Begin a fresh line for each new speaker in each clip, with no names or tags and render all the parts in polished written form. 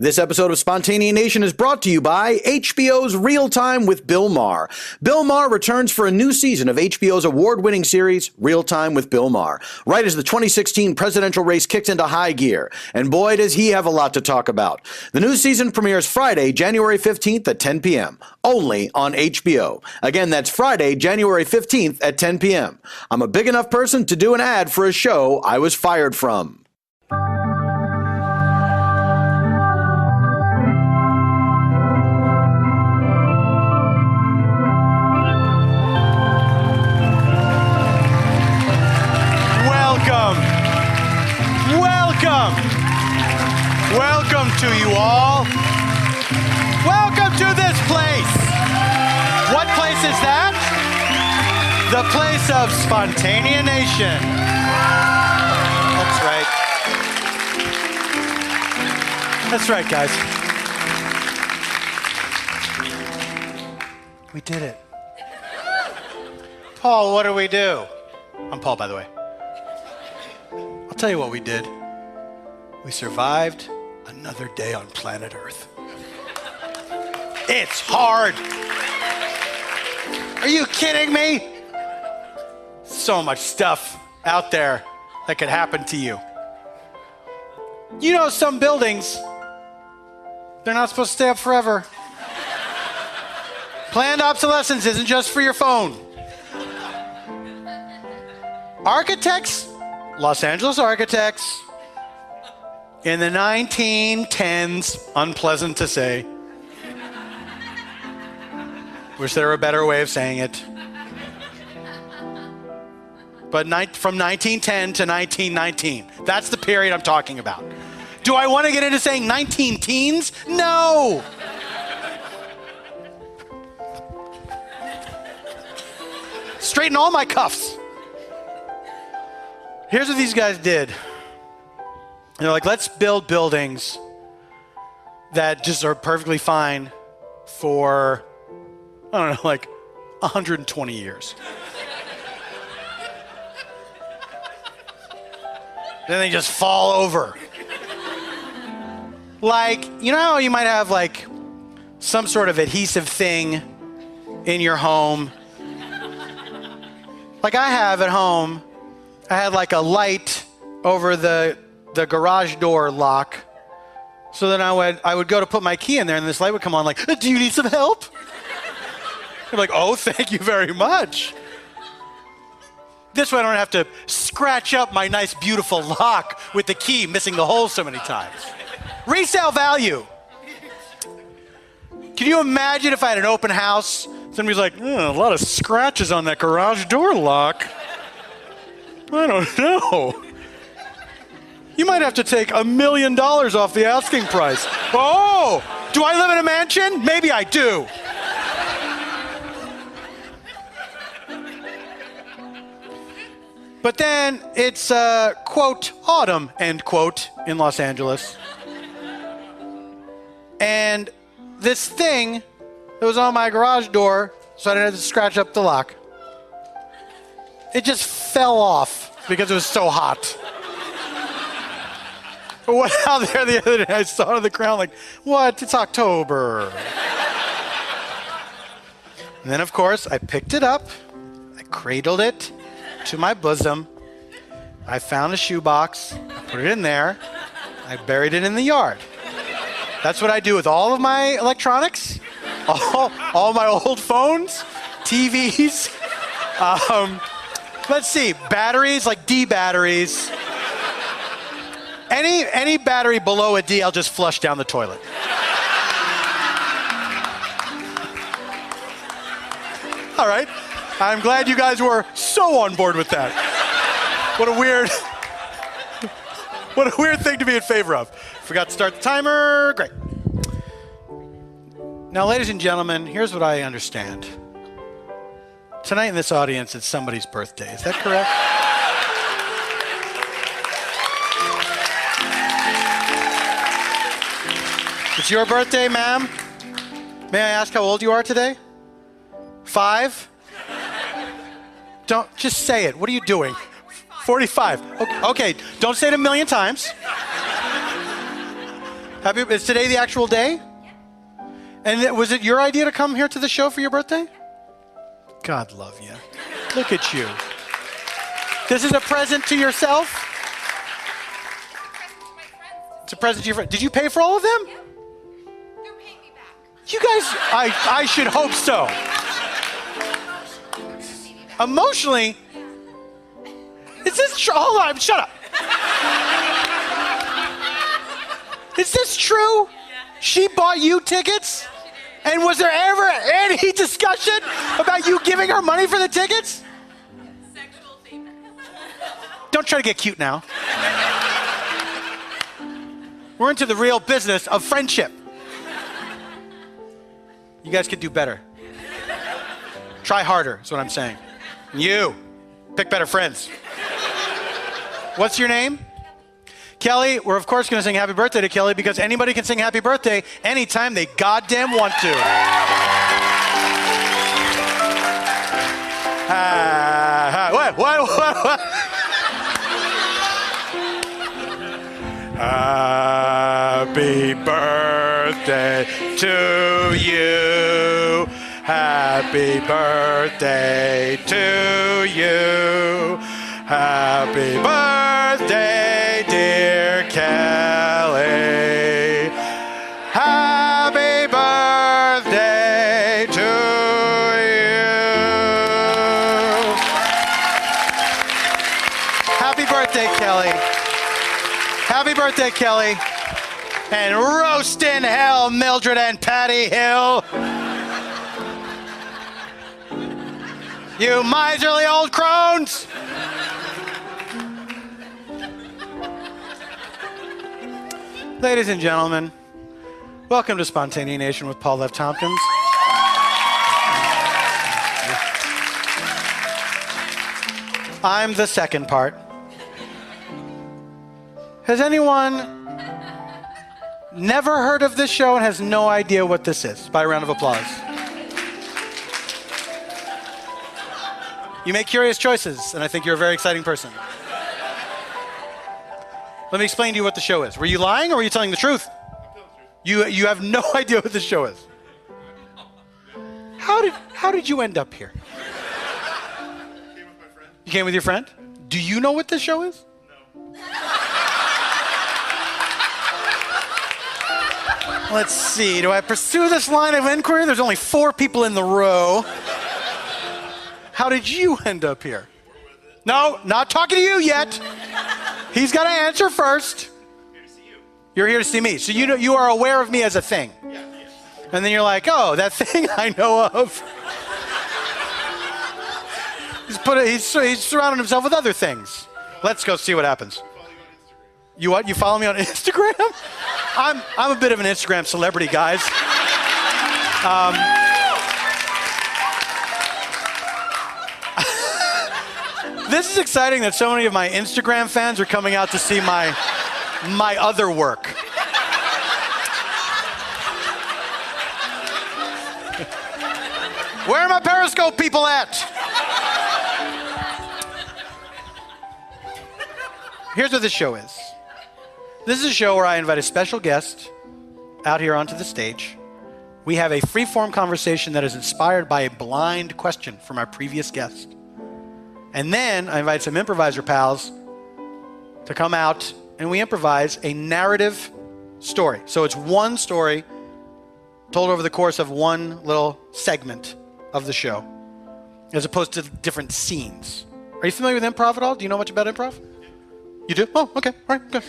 This episode of Spontaneous Nation is brought to you by HBO's Real Time with Bill Maher. Bill Maher returns for a new season of HBO's award-winning series, Real Time with Bill Maher, right as the 2016 presidential race kicks into high gear. And boy, does he have a lot to talk about. The new season premieres Friday, January 15th at 10 p.m., only on HBO. Again, that's Friday, January 15th at 10 p.m. I'm a big enough person to do an ad for a show I was fired from.
Welcome to you all. Welcome to this place. What place is that? The place of Spontaneous Nation. That's right, guys. We did it. Paul, what do we do? I'm Paul, by the way. I'll tell you what we did. We survived another day on planet Earth. It's hard. Are you kidding me? So much stuff out there that could happen to you. You know, some buildings, they're not supposed to stay up forever. Planned obsolescence isn't just for your phone. Architects, Los Angeles architects, in the 1910s, unpleasant to say. Wish there were a better way of saying it. But from 1910 to 1919, that's the period I'm talking about. Do I want to get into saying 19 teens? No! Straighten all my cuffs. Here's what these guys did. They're like, let's build buildings that just are perfectly fine for, I don't know, like 120 years. Then they just fall over. Like, you know how you might have like some sort of adhesive thing in your home? Like I have at home, I had like a light over the garage door lock. So then I would go to put my key in there and this light would come on like, do you need some help? I'm like, oh, thank you very much. This way I don't have to scratch up my nice, beautiful lock with the key missing the hole so many times. Resale value. Can you imagine if I had an open house? Somebody's like, a lot of scratches on that garage door lock. I don't know. You might have to take $1 million off the asking price. Oh, do I live in a mansion? Maybe I do. But then it's, quote, autumn, end quote, in Los Angeles. And this thing that was on my garage door, so I didn't have to scratch up the lock, it just fell off because it was so hot. I went out there the other day, I saw it on the ground like, what? It's October. And then, of course, I picked it up, I cradled it to my bosom, I found a shoebox, I put it in there, I buried it in the yard. That's what I do with all of my electronics, all my old phones, TVs, let's see, batteries, like D batteries. Any battery below a D, I'll just flush down the toilet. All right. I'm glad you guys were so on board with that. What a weird thing to be in favor of. Forgot to start the timer. Great. Now, ladies and gentlemen, here's what I understand. Tonight in this audience, it's somebody's birthday. Is that correct? It's your birthday, ma'am. May I ask how old you are today? 5? Don't, just say it. What are you doing? 45. Okay, don't say it a million times. Is today the actual day? And was it your idea to come here to the show for your birthday? God love you. Look at you. This is a present to yourself? It's a present to your friends. Did you pay for all of them?
Yeah. They're paying me back.
You guys, I should hope so. Emotionally? Is this true? Hold on, shut up. Is this true? She bought you tickets? And was there ever any discussion about you giving her money for the tickets?
Sexual theme.
Don't try to get cute now. We're into the real business of friendship. You guys could do better. Try harder, is what I'm saying. You, pick better friends. What's your name? Kelly. We're of course going to sing happy birthday to Kelly because anybody can sing happy birthday anytime they goddamn want to. What? Happy birthday to you. Happy birthday to you. Happy birthday, dear Kelly. Happy birthday to you. Happy birthday, Kelly. Happy birthday, Kelly. And roast in hell, Mildred and Patty Hill. You miserly old crones. Ladies and gentlemen, welcome to Spontaneanation with Paul F. Tompkins. I'm the second part. Has anyone never heard of this show and has no idea what this is? By a round of applause. You make curious choices, and I think you're a very exciting person. Let me explain to you what the show is. Were you lying or were you telling the truth? You have no idea what this show is. How did you end up here? You came with your friend? Do you know what this show is? No. Let's see. Do I pursue this line of inquiry? There's only 4 people in the row. How did you end up here? No, not talking to you yet. He's got to answer first.
I'm here to see you.
You're here to see me. So you are aware of me as a thing.
Yeah.
And then you're like, oh, that thing I know of. He's surrounded himself with other things. Let's go see what happens. You what? You follow me on Instagram? I'm a bit of an Instagram celebrity, guys. This is exciting that so many of my Instagram fans are coming out to see my other work. Where are my Periscope people at? Here's what this show is. This is a show where I invite a special guest out here onto the stage. We have a free-form conversation that is inspired by a blind question from our previous guest. And then I invite some improviser pals to come out and we improvise a narrative story. So it's one story told over the course of one little segment of the show, as opposed to different scenes. Are you familiar with improv at all? Do you know much about improv? You do? Oh, okay. All right, good.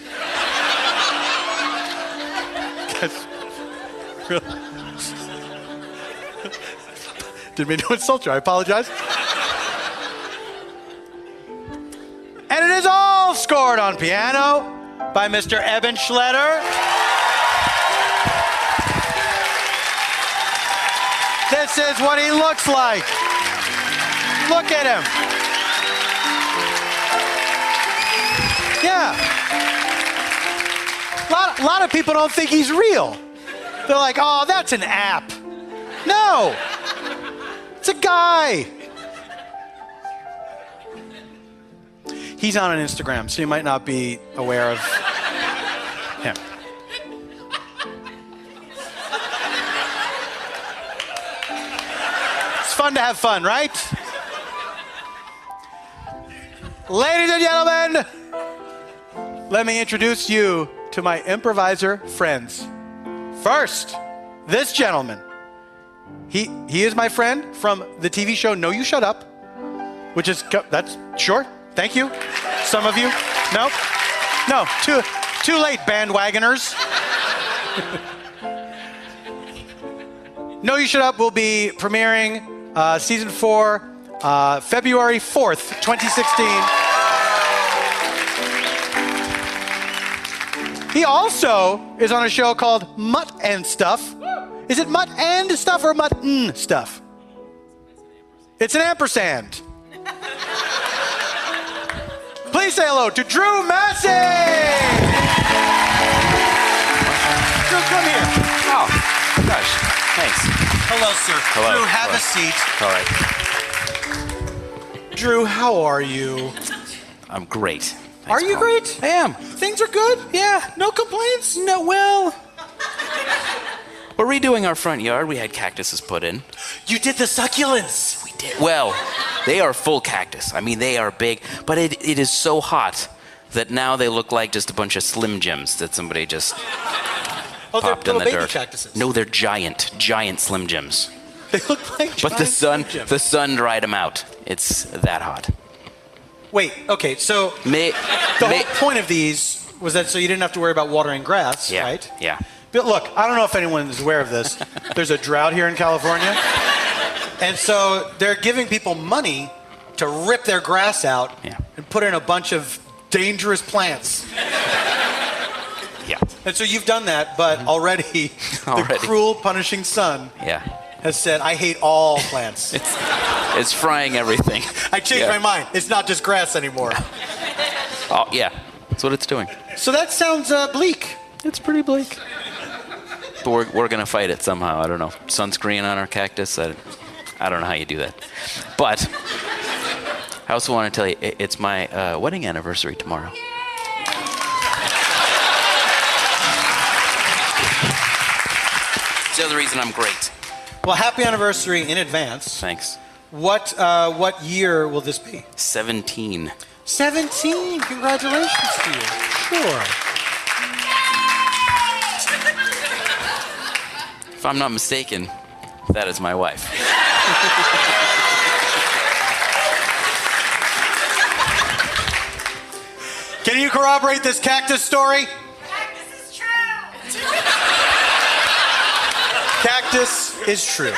Didn't mean to insult you. I apologize. And it is all scored on piano by Mr. Eban Schletter. This is what he looks like. Look at him. Yeah. A lot of people don't think he's real. They're like, oh, that's an app. No. It's a guy. He's on an Instagram, so you might not be aware of him. fun to have fun, right? Ladies and gentlemen, let me introduce you to my improviser friends. First, this gentleman. He is my friend from the TV show No You Shut Up, which is, that's, sure, thank you. Some of you, no, too late, bandwagoners. No You Shut Up will be premiering season 4, February 4th, 2016. He also is on a show called Mutt and Stuff. Is it Mutt and Stuff or Mutt-n Stuff? It's an ampersand. Please say hello to Drew Massey. Drew, come here.
Oh, gosh. Thanks.
Hello, sir.
Hello.
Drew, have
Hello.
a seat.
All right.
Drew, how are you?
I'm great.
Are you great?
I am.
Things are good?
Yeah.
No complaints?
No, well, we're redoing our front yard. We had cactuses put in.
You did the succulents.
We did. Well, they are full cactus. I mean, they are big, but it is so hot that now they look like just a bunch of Slim Jims that somebody just popped in the
baby
dirt.
cactuses.
No, they're giant Slim Jims.
They look like
But the sun dried them out. It's that hot.
Wait, okay, so the whole point of these was that so you didn't have to worry about watering grass,
Yeah,
right?
yeah.
But look, I don't know if anyone is aware of this. There's a drought here in California. And so they're giving people money to rip their grass out and put in a bunch of dangerous plants.
Yeah.
And so you've done that, but already the cruel, punishing sun has said, I hate all plants.
It's frying everything.
I changed my mind. It's not just grass anymore.
Oh, yeah. That's what it's doing.
So that sounds bleak.
It's pretty bleak. But we're going to fight it somehow. I don't know. Sunscreen on our cactus. I don't know how you do that. But I also want to tell you, it's my wedding anniversary tomorrow. It's the other reason I'm great.
Well, happy anniversary in advance.
Thanks.
What year will this be?
17.
17. Congratulations to you. Sure.
If I'm not mistaken, that is my wife.
Can you corroborate this cactus story?
Cactus is true.
Cactus is true.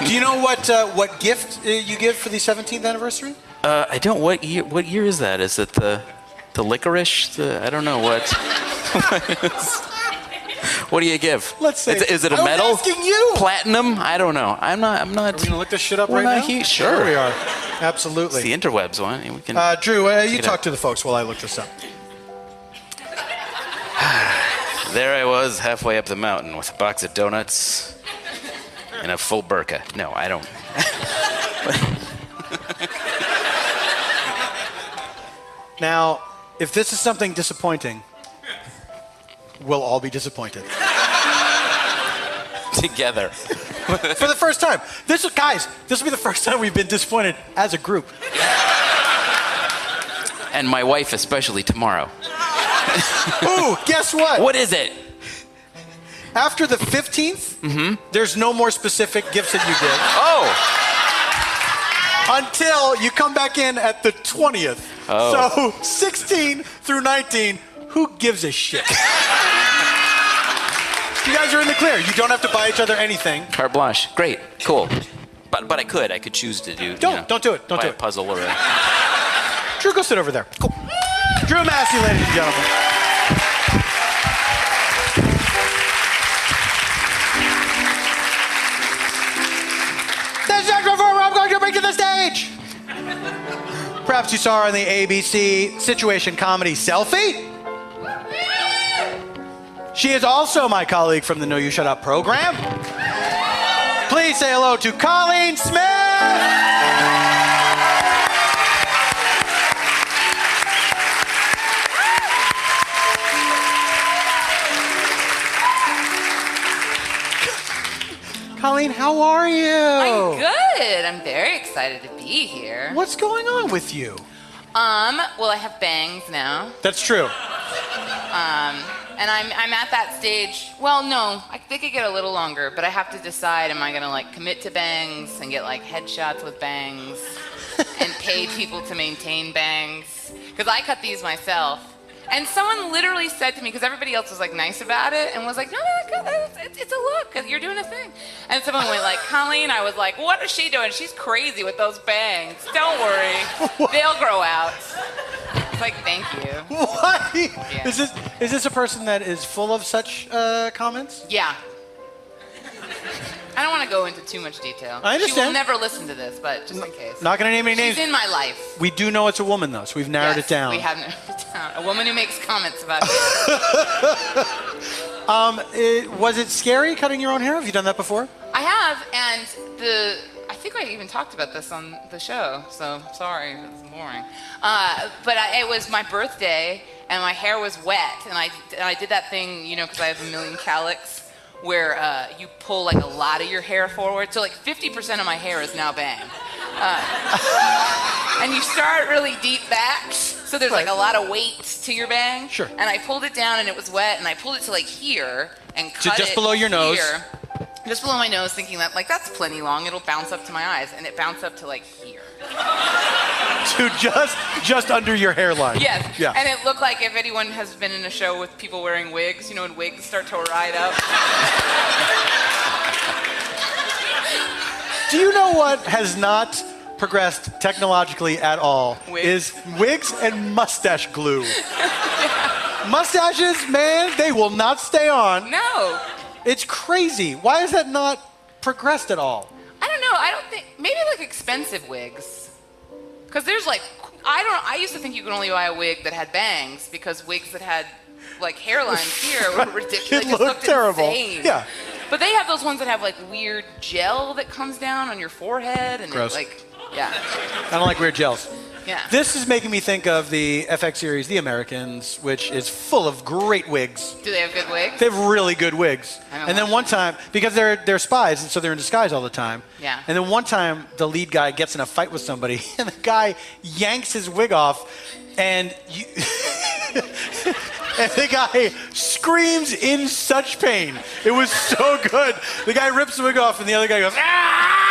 Do you know what gift you give for the 17th anniversary?
I don't. What year is that? Is it the licorice? I don't know what. What do you give?
Let's say.
Is it a metal?
I'm asking you.
Platinum? I don't know. I'm not.
Are we gonna look this shit up
We're
right
not
now?
Sure.
There we are. Absolutely.
It's the interwebs one. We can.
Drew, you talk to the folks while I look this up.
There I was, halfway up the mountain with a box of donuts and a full burqa. No, I don't.
Now, if this is something disappointing, we'll all be disappointed.
Together.
For the first time. This will be the first time we've been disappointed as a group.
And my wife especially tomorrow.
Ooh, guess what?
What is it?
After the 15th, there's no more specific gifts that you give.
Oh!
Until you come back in at the 20th.
Oh.
So 16 through 19, who gives a shit? You guys are in the clear. You don't have to buy each other anything.
Carte blanche. Great. Cool. But I could choose to do.
Don't do it. Don't
buy
do
a
it.
puzzle or a.
Drew, go sit over there. Cool. Drew Massey, ladies and gentlemen. This is the performer I'm going to bring to the stage. Perhaps you saw her on the ABC situation comedy Selfie. She is also my colleague from the No You Shut Up program. Please say hello to Colleen Smith. Colleen, how are you?
I'm good. I'm very excited to be here.
What's going on with you?
Well, I have bangs now.
That's true.
And I'm at that stage. Well, no, they could get a little longer, but I have to decide: am I gonna like commit to bangs and get like headshots with bangs, and pay people to maintain bangs? Because I cut these myself. And someone literally said to me, because everybody else was like nice about it, and was like, no, it's a look, because you're doing a thing. And someone went like, Colleen, I was like, what is she doing? She's crazy with those bangs. Don't worry, they'll grow out. It's like, thank you.
What?
Yeah.
Is this a person that is full of such comments?
Yeah. I don't want to go into too much detail.
I understand.
She will never listen to this, but just in case.
Not going to name any names.
She's in my life.
We do know it's a woman, though, so we've narrowed it down.
We have narrowed it down. A woman who makes comments about it.
Was it scary cutting your own hair? Have you done that before?
I have, and I think I even talked about this on the show, so sorry if it's boring. But it was my birthday, and my hair was wet, and I did that thing, because I have a million calyx, where you pull like a lot of your hair forward. So like 50% of my hair is now bang. And you start really deep back, so there's like a lot of weight to your bang.
Sure.
And I pulled it down and it was wet, and I pulled it to like here and cut it
just below your nose.
Here, just below my nose, thinking that like that's plenty long, it'll bounce up to my eyes, and it bounced up to like here.
To just under your hairline.
Yes.
Yeah.
And it looked like, if anyone has been in a show with people wearing wigs, when wigs start to ride up.
Do you know what has not progressed technologically at all?
Wigs.
Is wigs and mustache glue. Mustaches, man, they will not stay on.
No.
It's crazy. Why has that not progressed at all?
I don't know. I don't think, maybe like expensive wigs. Because there's like, I used to think you could only buy a wig that had bangs, because wigs that had like hairlines here were ridiculous.
It looked terrible.
Insane.
Yeah.
But they have those ones that have like weird gel that comes down on your forehead, and
Gross.
yeah.
I don't like weird gels.
Yeah.
This is making me think of the FX series, The Americans, which is full of great wigs.
Do they have good wigs?
They have really good wigs.
I don't
And then
watch
one time, because they're spies, and so they're in disguise all the time.
Yeah.
And then one time, the lead guy gets in a fight with somebody, and the guy yanks his wig off, and and the guy screams in such pain. It was so good. The guy rips the wig off, and the other guy goes, "Ah!"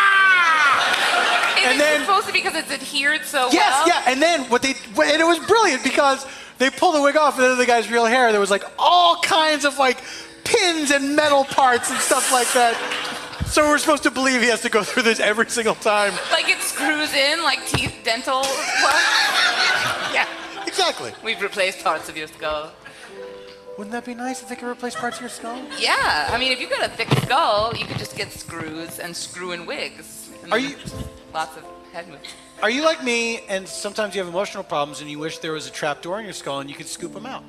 And then supposed to be because it's adhered so
yes,
well.
yeah. And then and it was brilliant because they pulled the wig off, and then the guy's real hair, there was like all kinds of like pins and metal parts and stuff like that. So we're supposed to believe he has to go through this every single time.
Like it screws in like teeth, dental.
Yeah, exactly.
We've replaced parts of your skull.
Wouldn't that be nice if they could replace parts of your skull?
Yeah, I mean, if you got a thick skull, you could just get screws and screw in wigs.
Are you?
Lots of head moves.
Are you like me, and sometimes you have emotional problems, and you wish there was a trap door in your skull and you could scoop them out?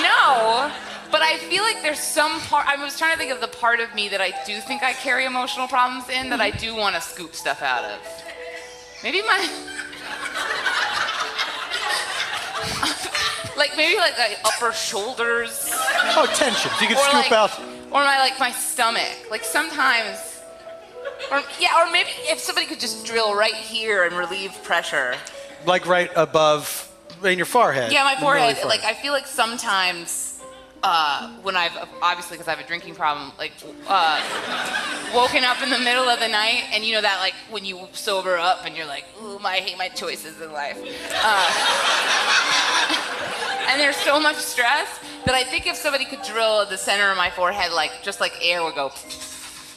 No, but I feel like there's some part. I was trying to think of the part of me that I do think I carry emotional problems in, that I do want to scoop stuff out of. Maybe my. Maybe like upper shoulders.
Oh, tension. So you can scoop out.
Or my stomach. Like sometimes. Or maybe if somebody could just drill right here and relieve pressure.
Like right above, in your forehead.
Yeah, my forehead. Like I feel like sometimes when I've, obviously because I have a drinking problem, woken up in the middle of the night, and that like when you sober up and you're like, ooh, I hate my choices in life. And there's so much stress that I think if somebody could drill at the center of my forehead, just like air would go,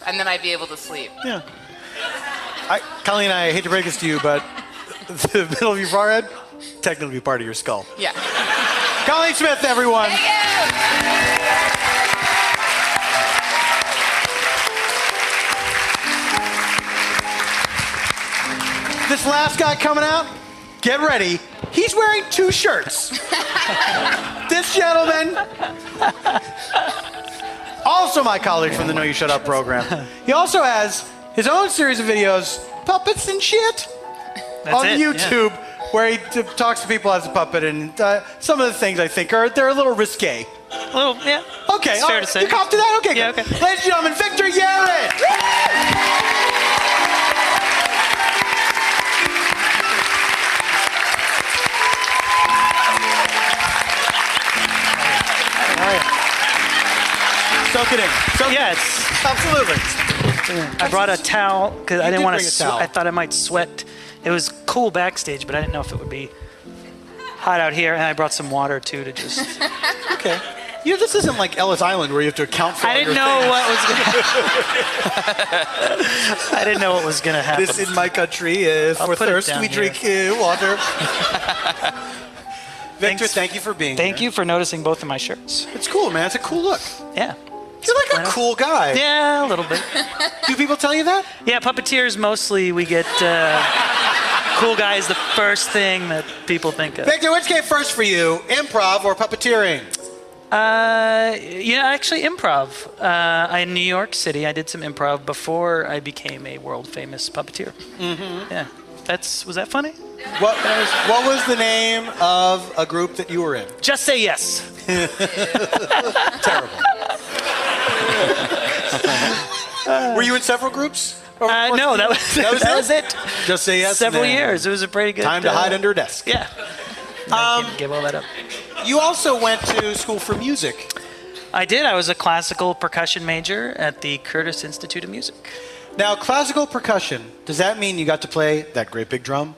and then I'd be able to sleep.
Yeah. Colleen, I hate to break this to you, but the middle of your forehead, technically part of your skull.
Yeah.
Colleen Smith, everyone.
Thank you.
This last guy coming out, get ready. He's wearing 2 shirts. This gentleman, also my colleague from the No You Shut Up program. He also has his own series of videos, puppets and shit, on YouTube. where he talks to people as a puppet, and some of the things I think they're a little risque.
A little, yeah.
Okay,
it's fair to say.
You cop to that? Okay,
yeah,
good.
okay.
Ladies and gentlemen, Victor Yerrid. Soak it in.
Yeah, it's
Absolutely.
I brought a towel because I didn't want
bring a
to.
towel.
I thought I might sweat. It was cool backstage, but I didn't know if it would be hot out here. And I brought some water too to just.
Okay. This isn't like Ellis Island where you have to account for.
I didn't know what was gonna. I didn't know what was gonna happen.
This in my country, for
put it
thirst
down
we
here.
drink water. Victor, thank you for being here.
Thank you for noticing both of my shirts.
It's cool, man. It's a cool look.
Yeah.
You're like a cool guy.
Yeah, a little bit.
Do people tell you that?
Yeah, puppeteers mostly we get. Cool guy is the first thing that people think of.
Victor, which came first for you, improv or puppeteering?
Actually improv. In New York City, I did some improv before I became a world famous puppeteer. Mm-hmm. Yeah. Was that funny?
What was the name of a group that you were in?
Just Say Yes.
Terrible. Were you in several groups?
No, that was it.
Just Say Yes.
Several years. It was a pretty good.
Time to hide under a desk.
Yeah. Give all that up.
You also went to school for music.
I did. I was a classical percussion major at the Curtis Institute of Music.
Now, classical percussion, does that mean you got to play that great big drum?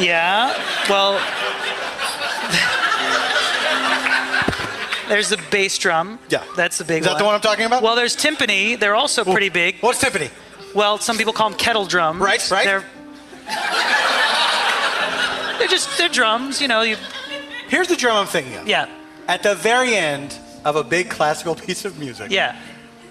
Yeah. Well, there's the bass drum.
Yeah.
That's the big one.
Is that the one I'm talking about?
Well, there's timpani. They're also pretty big.
What's timpani?
Well, some people call them kettle drums.
Right.
They're drums,
Here's the drum I'm thinking of.
Yeah.
At the very end of a big classical piece of music.
Yeah.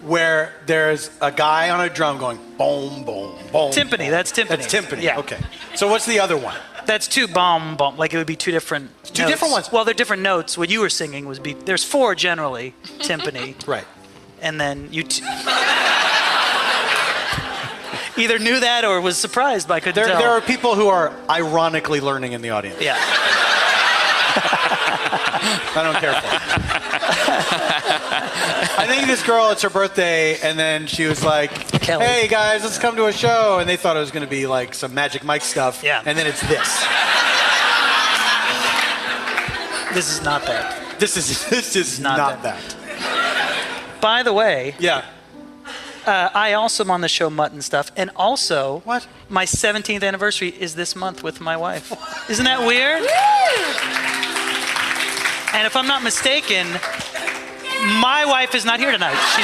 Where there's a guy on a drum going boom, boom, boom.
Timpani. That's timpani.
That's timpani.
Yeah.
Okay. So what's the other one?
That's two bomb. Like it would be two different.
Two
notes.
different ones.
Well, they're different notes. What you were singing there's four generally timpani.
Right.
And then you. Either knew that or was surprised by couldn't tell.
There are people who are ironically learning in the audience.
Yeah.
I don't care for it. I think this girl, it's her birthday, and then she was like,
Kelly.
hey guys, let's come to a show. And they thought it was going to be like some Magic Mike stuff.
Yeah.
And then it's this.
This is not that.
This is not that.
By the way,
Yeah.
I also am on the show Mutt and Stuff, and also
What?
my 17th anniversary is this month with my wife. Isn't that weird? And if I'm not mistaken, my wife is not here tonight. She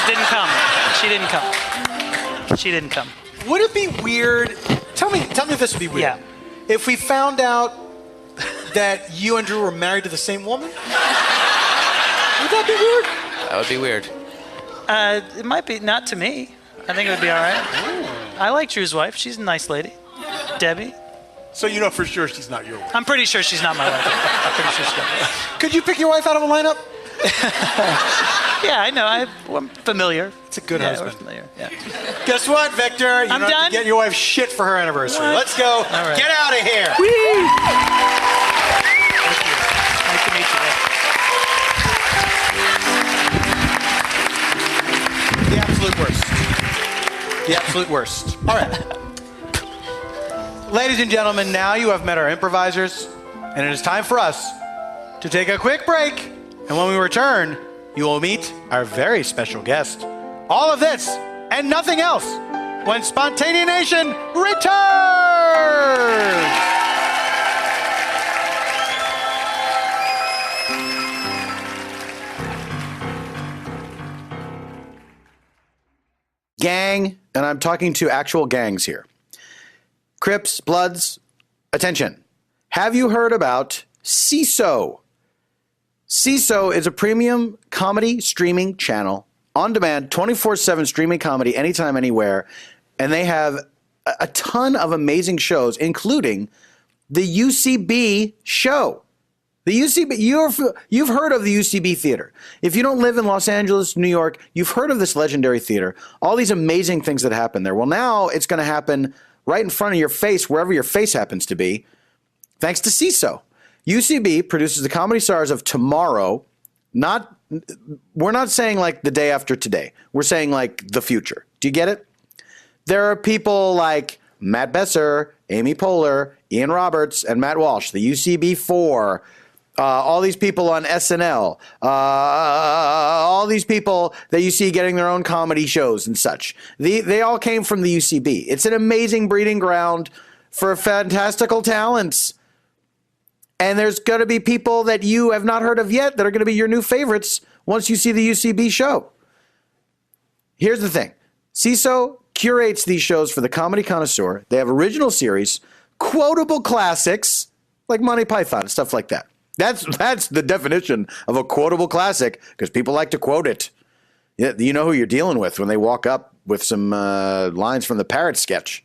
didn't come.
Would it be weird? Tell me if this would be weird.
Yeah.
If we found out that you and Drew were married to the same woman? Would that be weird?
That would be weird.
It might be, not to me. I think it would be all right. I like Drew's wife. She's a nice lady. Debbie.
So you know for sure she's not your wife.
I'm pretty sure she's not my wife. I'm pretty sure she's not my wife.
Could you pick your wife out of a lineup?
Yeah, I know. I'm familiar.
It's a good
We're
husband.
familiar. Yeah.
Guess what, Victor? You
I'm
don't have
done?
to get your wife shit for her anniversary.
What?
Let's go.
right.
Get out of here.
Thank you. Nice to meet you.
The absolute worst. The absolute worst. All right. Ladies and gentlemen, now you have met our improvisers, and it is time for us to take a quick break. And when we return, you will meet our very special guest. All of this and nothing else when Spontaneanation returns.
Gang, and I'm talking to actual gangs here. Crips, Bloods, attention. Have you heard about CISO? CISO is a premium comedy streaming channel, on demand, 24/7 streaming comedy anytime, anywhere. And they have a ton of amazing shows, including the UCB show. The UCB, you've heard of the UCB theater. If you don't live in Los Angeles, New York, you've heard of this legendary theater. All these amazing things that happen there. Well, now it's going to happen right in front of your face, wherever your face happens to be. Thanks to CISO. UCB produces the comedy stars of tomorrow. We're not saying like the day after today. We're saying like the future. Do you get it? There are people like Matt Besser, Amy Poehler, Ian Roberts, and Matt Walsh, the UCB4, all these people on SNL, all these people that you see getting their own comedy shows and such. They all came from the UCB. It's an amazing breeding ground for fantastical talents. And there's going to be people that you have not heard of yet that are going to be your new favorites once you see the UCB show. Here's the thing. CISO curates these shows for the comedy connoisseur. They have original series, quotable classics, like Monty Python and stuff like that. That's the definition of a quotable classic, because people like to quote it. You know who you're dealing with when they walk up with some lines from the Parrot sketch.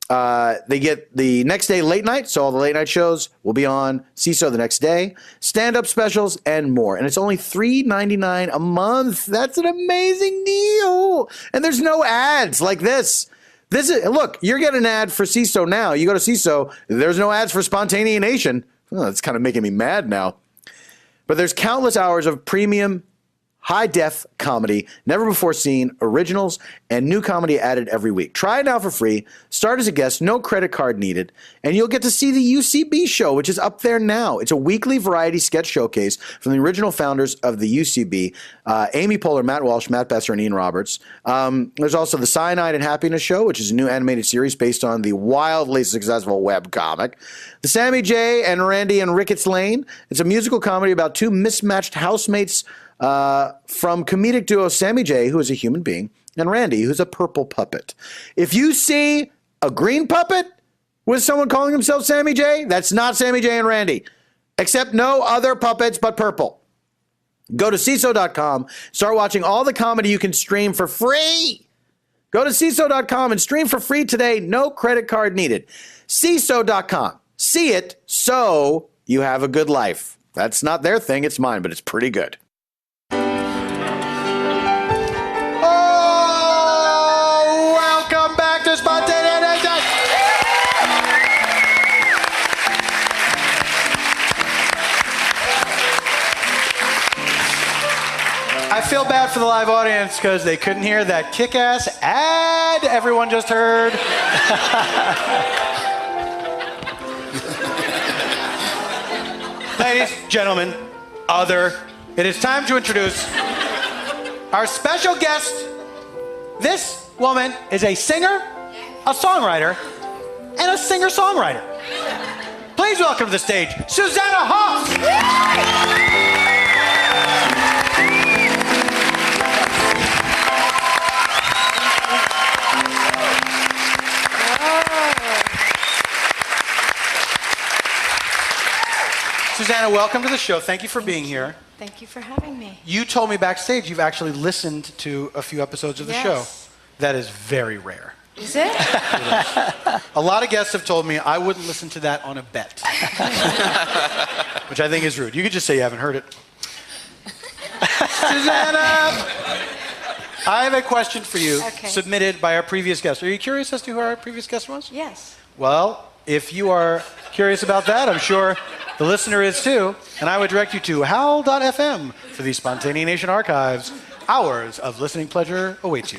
They get the next day late night, so all the late night shows will be on CISO the next day, stand-up specials, and more. And it's only $3.99 a month. That's an amazing deal. And there's no ads like this. Look, you're getting an ad for CISO now. You go to CISO, there's no ads for Spontaneanation. Oh, that's kind of making me mad now. But there's countless hours of premium, high-def comedy, never before seen, originals, and new comedy added every week. Try it now for free. Start as a guest, no credit card needed, and you'll get to see the UCB show, which is up there now. It's a weekly variety sketch showcase from the original founders of the UCB, Amy Poehler, Matt Walsh, Matt Besser, and Ian Roberts. There's also the Cyanide and Happiness Show, which is a new animated series based on the wildly successful webcomic. The Sammy J. and Randy and Ricketts Lane. It's a musical comedy about two mismatched housemates from comedic duo Sammy J., who is a human being, and Randy, who's a purple puppet. If you see a green puppet with someone calling himself Sammy J., that's not Sammy J. and Randy, except no other puppets but purple. Go to CISO.com, start watching all the comedy you can stream for free. Go to CISO.com and stream for free today, no credit card needed. CISO.com. See it so you have a good life. That's not their thing, it's mine, but it's pretty good.
Spontaneanation. I feel bad for the live audience because they couldn't hear that kick-ass ad everyone just heard. Ladies, gentlemen, it is time to introduce our special guest. This woman is a singer, a songwriter, and a singer-songwriter. Please welcome to the stage, Susanna Hoffs. Susanna, welcome to the show. Thank you for being here.
Thank you for having me.
You told me backstage you've actually listened to a few episodes of the show. That is very rare.
Is it?
A lot of guests have told me I wouldn't listen to that on a bet. Which I think is rude. You could just say you haven't heard it. Susanna! I have a question for you submitted by our previous guest. Are you curious as to who our previous guest was?
Yes.
Well, if you are curious about that, I'm sure the listener is too. And I would direct you to howl.fm for the Spontaneanation archives. Hours of listening pleasure await you.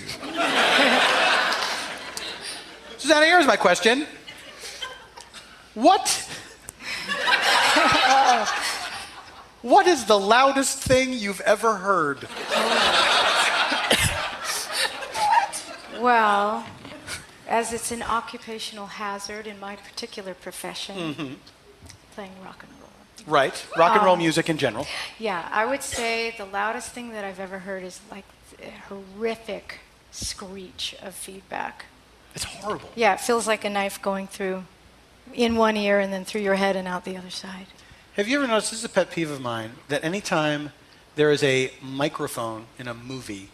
Susanna, here's my question. What is the loudest thing you've ever heard?
Well, as it's an occupational hazard in my particular profession, playing rock and roll.
Right, rock and roll music in general.
Yeah, I would say the loudest thing that I've ever heard is like a horrific screech of feedback.
It's horrible.
Yeah, it feels like a knife going through in one ear and then through your head and out the other side.
Have you ever noticed, this is a pet peeve of mine, that anytime there is a microphone in a movie,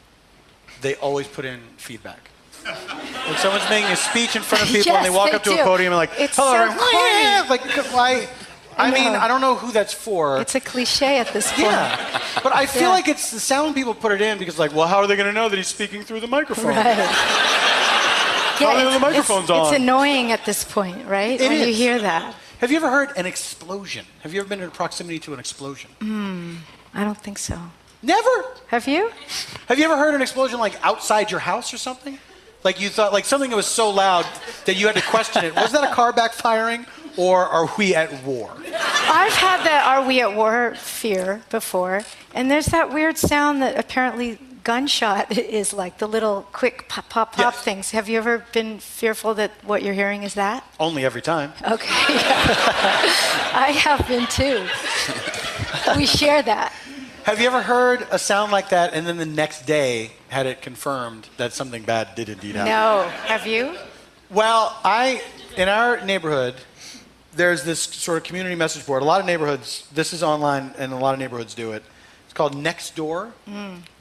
they always put in feedback. Like someone's making a speech in front of people and they walk up to a podium and like,
it's
hello,
so
everyone. Like, why? I mean, I don't know who that's for.
It's a cliche at this point.
Yeah, but I feel like it's the sound people put it in because like, well, how are they going to know that he's speaking through the microphone?
Right.
How are the microphones on?
It's annoying at this point, right? When you hear that.
Have you ever heard an explosion? Have you ever been in proximity to an explosion?
I don't think so.
Never?
Have you?
Have you ever heard an explosion like outside your house or something? Like you thought, like something that was so loud that you had to question it. Was that a car backfiring or are we at war?
I've had the "are we at war" fear before, and there's that weird sound that apparently gunshot is like the little quick pop, pop, pop
Yes.
things. Have you ever been fearful that what you're hearing is that?
Only every time.
Okay. I have been too. We share that.
Have you ever heard a sound like that and then the next day had it confirmed that something bad did indeed happen?
No. Have you?
Well, in our neighborhood, there's this sort of community message board. A lot of neighborhoods, this is online and a lot of neighborhoods do it. It's called Nextdoor.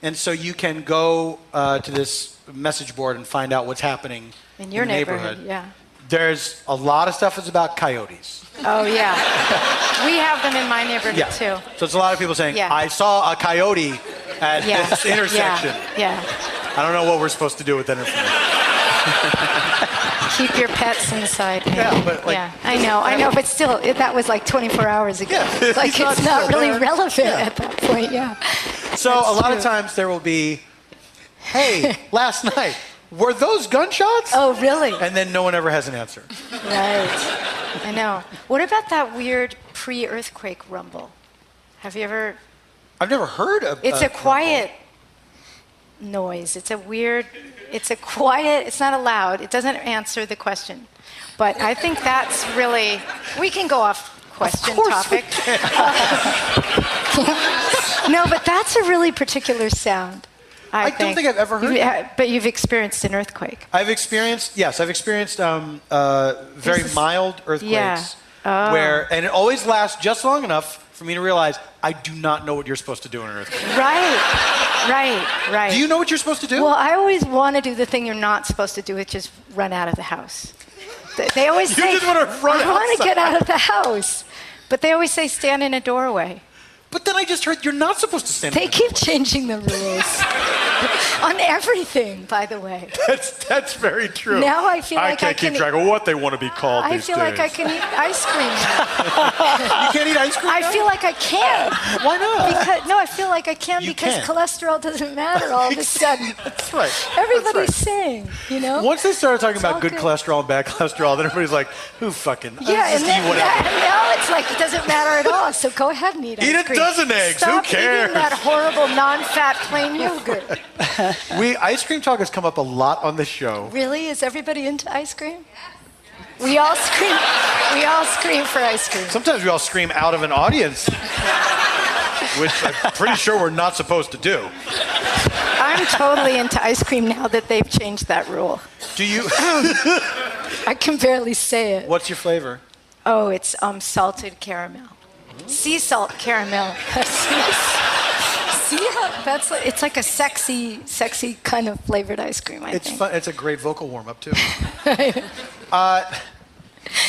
And so you can go to this message board and find out what's happening
In your
the
neighborhood, yeah.
There's a lot of stuff that's about coyotes.
Oh, yeah. We have them in my neighborhood, too.
So it's a lot of people saying,
Yeah.
I saw a coyote at
Yeah.
this intersection.
Yeah.
I don't know what we're supposed to do with that information.
Keep your pets inside.
Yeah, but like,
yeah, I know, but still, that was like 24 hours ago.
Yeah,
Like, it's not really
there.
relevant at that point, yeah.
So
That's
a lot of
true.
times there will be, hey, last night, were those gunshots?
Oh, really?
And then no one ever has an answer.
Right. I know. What about that weird pre-earthquake rumble? Have you ever...
I've never heard of
It's a quiet noise. It's a quiet, it's not loud. It doesn't answer the question. But I think that's really... We can go off question topic. No, but that's a really particular sound. I
don't think I've ever heard that.
But you've experienced an earthquake.
I've experienced very mild earthquakes and it always lasts just long enough for me to realize I do not know what you're supposed to do in an earthquake.
Right.
Do you know what you're supposed to do?
Well, I always want to do the thing you're not supposed to do, which is run out of the house. They always
You
say,
just want to run
I want to
outside."
get out of the house. But they always say, stand in a doorway.
But then I just heard you're not supposed to stand
They
in the
keep
doorway.
changing the rules. On everything, by the way.
That's very true.
Now I feel like I
can't keep
can-
track of what they want to be called
I
these
feel
days.
like I can eat ice cream now.
You can't eat ice cream
I
now?
feel like I can.
Why not?
I feel like I can
You
because
can.
cholesterol doesn't matter all of a sudden.
That's right.
Everybody's saying, you know?
Once they started talking about
all
good
good.
cholesterol and bad cholesterol, then everybody's like, who fucking...
Yeah,
just
and then
eat whatever.
now it's like it doesn't matter at all. So go ahead and eat ice
Eat a
cream.
dozen eggs, who
Stop
cares?
eating that horrible non-fat plain yogurt.
Ice cream talk has come up a lot on this show.
Really? Is everybody into ice cream? We all scream. We all scream for ice cream.
Sometimes we all scream out of an audience, which I'm pretty sure we're not supposed to do.
I'm totally into ice cream now that they've changed that rule.
Do you?
I can barely say it.
What's your flavor?
Oh, it's salted caramel. Sea salt caramel. See how that's like, it's like a sexy kind of flavored ice cream, I
It's
think.
fun. It's a great vocal warm-up too.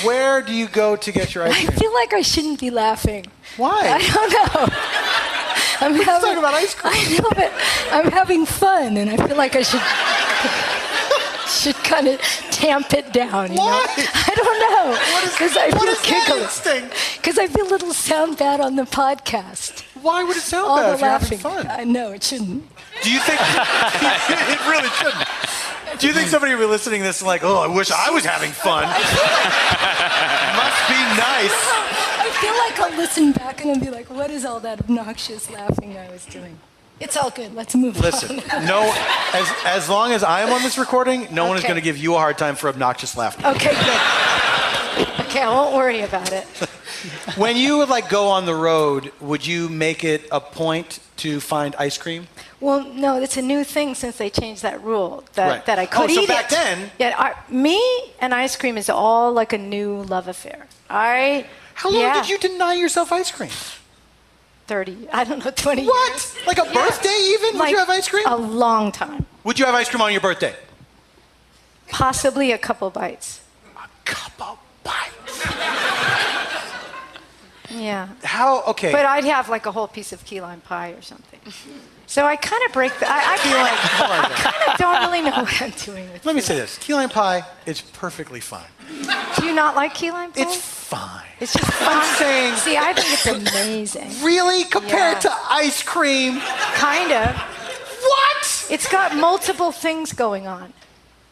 Where do you go to get your ice
I
cream?
feel like I shouldn't be laughing.
Why?
I don't know.
We're talking about ice cream.
I know, but I'm having fun, and I feel like I should kind of tamp it down. You
Why?
know? I don't know. Because I
what
feel
is that
giggly.
instinct?
Because I feel it'll sound bad on the podcast.
Why would it sound
All
bad
the
if you're having
laughing.
fun?
I know it shouldn't.
Do you think it really shouldn't? Do you think somebody will be listening to this and like, oh, I wish I was having fun? Must be nice.
I feel like I'll listen back and I'll be like, what is all that obnoxious laughing I was doing? It's all good. Let's move
Listen,
on.
no, as long as I am on this recording, no one is
Okay.
going to give you a hard time for obnoxious laughter.
Okay, good. Okay, I won't worry about it.
When you would like go on the road, would you make it a point to find ice cream?
Well, no, it's a new thing since they changed that rule
Right.
that I could
so
eat
back
it.
then-
Yeah, me and ice cream is all like a new love affair.
How long
yeah,
did you deny yourself ice cream?
30, I don't know, 20
What?
years.
Like a birthday even? Would you have ice cream?
A long time.
Would you have ice cream on your birthday?
Possibly a couple bites.
Couple bites.
Yeah.
How? Okay.
But I'd have like a whole piece of key lime pie or something. So I kind of break the... I kind of don't really know what I'm doing with
Let me
key
say this. Key lime pie is perfectly fine.
lime. Do you you not like key lime pie?
It's fine.
It's just fun.
I'm saying.
See, I think it's amazing.
Really? Compared to ice cream?
Kind of.
What?
It's got multiple things going on.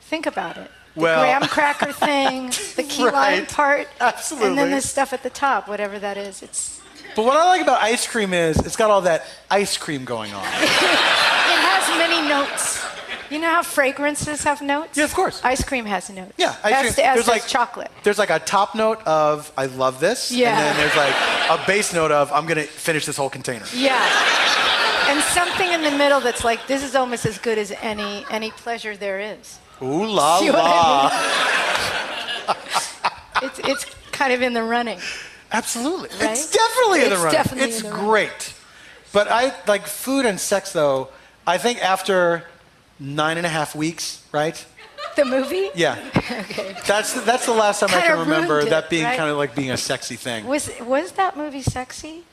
Think about it. The graham cracker thing, the key lime part,
Absolutely.
and then the stuff at the top, whatever that is.
But what I like about ice cream is it's got all that ice cream going on.
It has many notes. You know how fragrances have notes?
Yeah, of course.
Ice cream has notes.
Yeah, ice cream.
As does chocolate.
There's like a top note of I love this,
Yeah.
and then there's like a base note of I'm gonna finish this whole container.
Yeah. And something in the middle that's like, this is almost as good as any pleasure there is.
Ooh la
See what
la.
It's kind of in the running.
Absolutely.
Right?
It's definitely in the
It's
running.
definitely
It's
in the running.
great. But I like food and sex though, I think after 9.5 weeks, right?
The movie?
Yeah.
Okay.
That's the last time I
Kinda
can remember
ruined it,
that being
right?
kind of like being a sexy thing.
Was that movie sexy?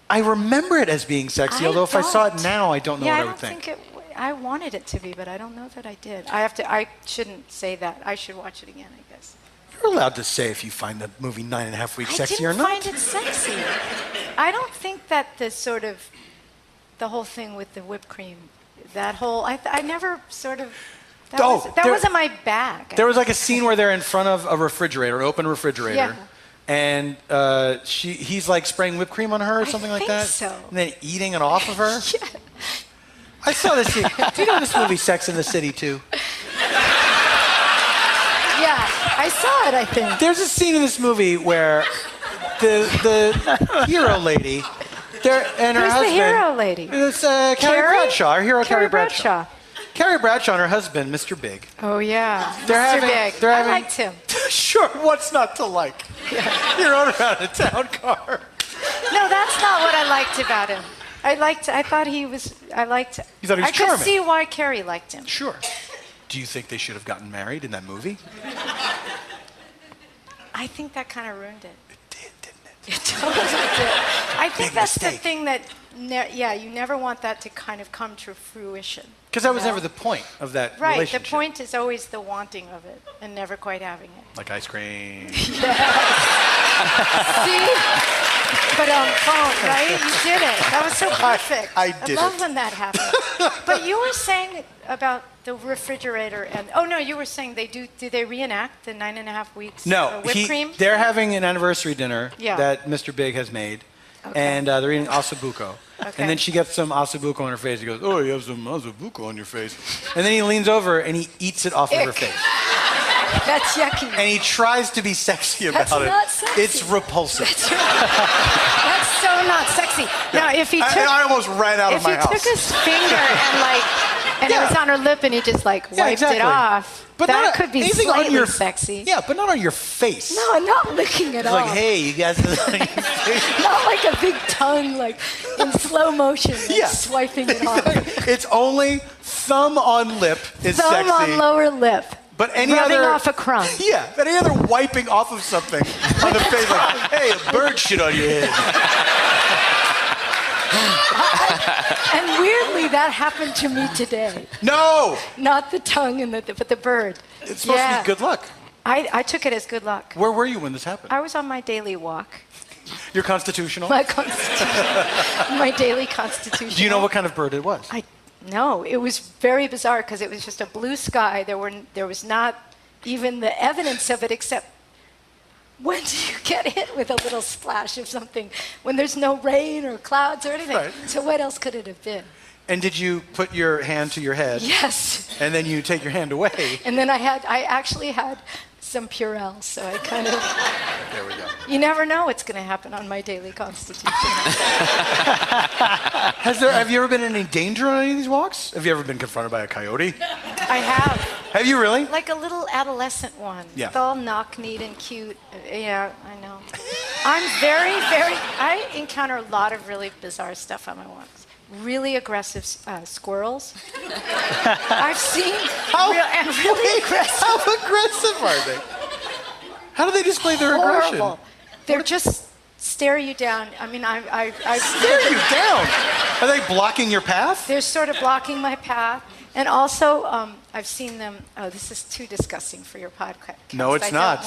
I remember it as being sexy, although if I saw it
don't.
now, I don't know
Yeah,
what I
I
would
don't
think.
think I wanted it to be, but I don't know that I did. I shouldn't say that. I should watch it again, I guess.
You're allowed to say if you find the movie 9.5 Weeks sexy or
I didn't
not.
find it sexy. I don't think that the whole thing with the whipped cream, that whole, I never sort of, that wasn't my bag.
There was like a scene where they're in front of a refrigerator, an open refrigerator.
Yeah.
And he's like spraying whipped cream on her or something like
think
that.
so.
And then eating it off of her.
Yeah.
I saw this scene. Do you know this movie Sex and the City too?
Yeah, I saw it, I think.
There's a scene in this movie where the hero lady and her
Who's
husband.
the hero lady?
It's Carrie
Carrie?
Bradshaw, our hero
Carrie
Carrie Bradshaw. Carrie Bradshaw and her husband, Mr. Big.
Oh, yeah.
They're
Mr.
having-
Big.
they're
I
having-
liked him.
Sure, what's not to like? You're on around a town car.
No, that's not what I liked about him. I thought he was, I liked,
You thought he was
I could
charming?
see why Carrie liked him.
Sure. Do you think they should have gotten married in that movie?
I think that kind of ruined it.
It did, didn't it?
It totally did. I think
Big
that's
mistake.
the thing that, you never want that to kind of come to fruition.
Because that was
you know?
never the point of that
Right,
relationship.
the point is always the wanting of it and never quite having it.
Like ice cream.
See? But phone, right? You did it. That was so perfect.
I did
love
it.
when that happened. But you were saying about the refrigerator and you were saying do they reenact the 9.5 weeks
No,
whipped cream?
they're having an anniversary dinner
Yeah.
that Mr. Big has made,
Okay.
and they're eating ossobuco.
Okay.
And then she gets some ossobuco on her face. He goes, "Oh, you have some ossobuco on your face." And then he leans over and he eats it off of her
Ick.
face.
That's yucky.
And he tries to be sexy about
That's
it.
not sexy.
It's repulsive.
That's so not sexy. Now, if he took,
I almost ran out of
if
my
he
house.
took his finger and
Yeah.
it was on her lip and he just wiped
exactly.
it off,
But
that
not
could be
anything on
slightly
your
sexy.
Yeah, but not on your face.
No, I'm not licking it
It's
off.
like, hey, you guys.
Not like a big tongue, like in slow motion, like
Yeah.
swiping it off.
It's only thumb on lip is
Thumb
sexy.
on lower lip.
But any
rubbing
other
off a crumb.
Yeah, but any other wiping off of something on the face, like, hey, a bird shit on your head.
And weirdly, that happened to me today.
No,
Not the tongue but the bird.
it's supposed to be good luck.
I took it as good luck.
Where were you when this happened?
I was on my daily walk.
You're constitutional.
My daily constitution.
Do you know what kind of bird it was?
No, it was very bizarre because it was just a blue sky. There was not even the evidence of it except when do you get hit with a little splash of something when there's no rain or clouds or anything?
Right.
So what else could it have been?
And did you put your hand to your head?
Yes.
And then you take your hand away?
And then I actually had some Purell, so I kind of.
There we go.
You never know what's going to happen on my daily constitution.
Have you ever been in any danger on any of these walks? Have you ever been confronted by a coyote?
I have.
Have you really?
Like a little adolescent one.
Yeah.
It's all knock-kneed and cute. Yeah, I know. I'm I encounter a lot of really bizarre stuff on my walks. Really aggressive squirrels. I've seen really aggressive.
How aggressive are they? How do they display their aggression?
Horrible. They're just stare you down. I mean, I
Stare you down. Are they blocking your path?
They're sort of blocking my path, And also, I've seen them. Oh, this is too disgusting for your podcast.
No, it's not.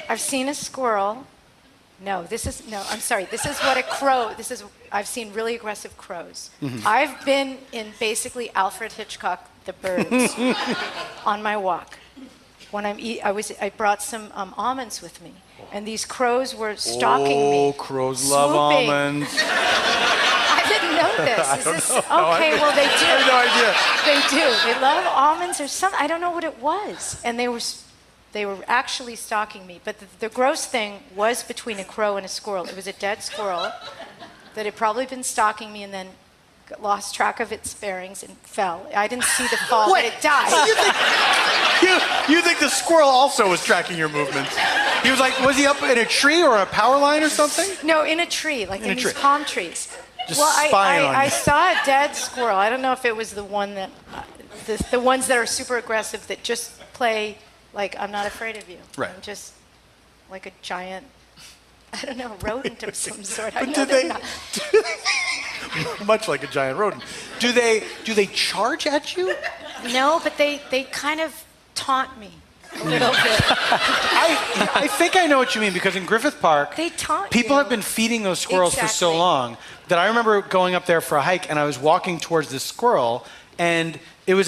I've seen a squirrel. No, I'm sorry. This is what a crow. I've seen really aggressive crows. I've been in basically Alfred Hitchcock, The Birds, on my walk. When I brought some almonds with me, and these crows were stalking me.
Oh, crows love almonds.
I didn't know this. Okay, well, they do.
I have no idea.
They do. They love almonds or something. I don't know what it was. And they were actually stalking me. But the gross thing was between a crow and a squirrel. It was a dead squirrel that had probably been stalking me and then lost track of its bearings and fell. I didn't see the fall, but it died.
You think the squirrel also was tracking your movements? He was like, was he up in a tree or a power line or something?
No, in a tree, like in these palm trees.
Just spying on you.
I saw a dead squirrel. I don't know if it was the one that, the ones that are super aggressive that just play like, I'm not afraid of you.
Right.
I'm just like a giant, I don't know, rodent of some sort.
Much like a giant rodent. Do they charge at you?
No, but they kind of taunt me a little bit.
I think I know what you mean, because in Griffith Park,
they taunt
people
you.
have been feeding those squirrels for so long that I remember going up there for a hike and I was walking towards this squirrel, and it was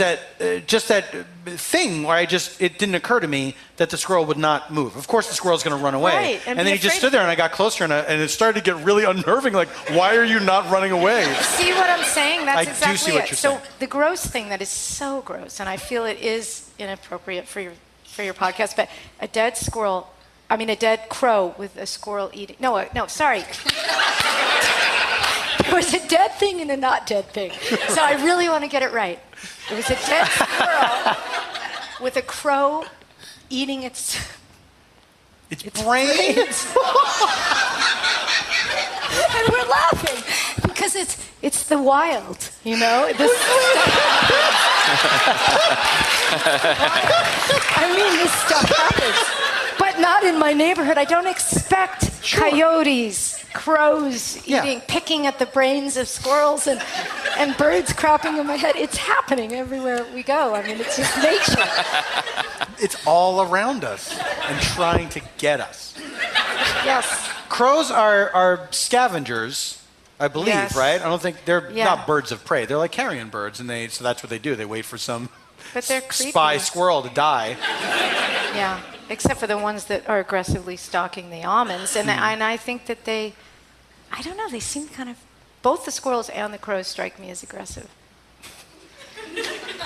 just that thing where it didn't occur to me that the squirrel would not move. Of course, the squirrel's going to run away.
Right,
and then he just stood there, and I got closer, and it started to get really unnerving. Like, why are you not running away?
See what I'm saying? That's exactly
I do see what
it.
you're saying.
So the gross thing that is so gross, and I feel it is inappropriate for your podcast, but a dead crow with a squirrel eating. No, sorry. There was a dead thing and a not dead thing. So I really want to get it right. It was a dead squirrel with a crow eating its
brains.
And we're laughing because it's the wild, you know? This stuff happens. But not in my neighborhood. I don't expect coyotes, crows picking at the brains of squirrels and birds crapping in my head. It's happening everywhere we go. I mean, it's just nature.
It's all around us and trying to get us.
Yes.
Crows are scavengers, I believe,
Yes.
right? I don't think they're not birds of prey. They're like carrion birds, and so that's what they do. They wait for some
But they're creepy.
spy squirrel to die.
Yeah, except for the ones that are aggressively stalking the almonds. And I think that I don't know, they seem kind of, both the squirrels and the crows strike me as aggressive.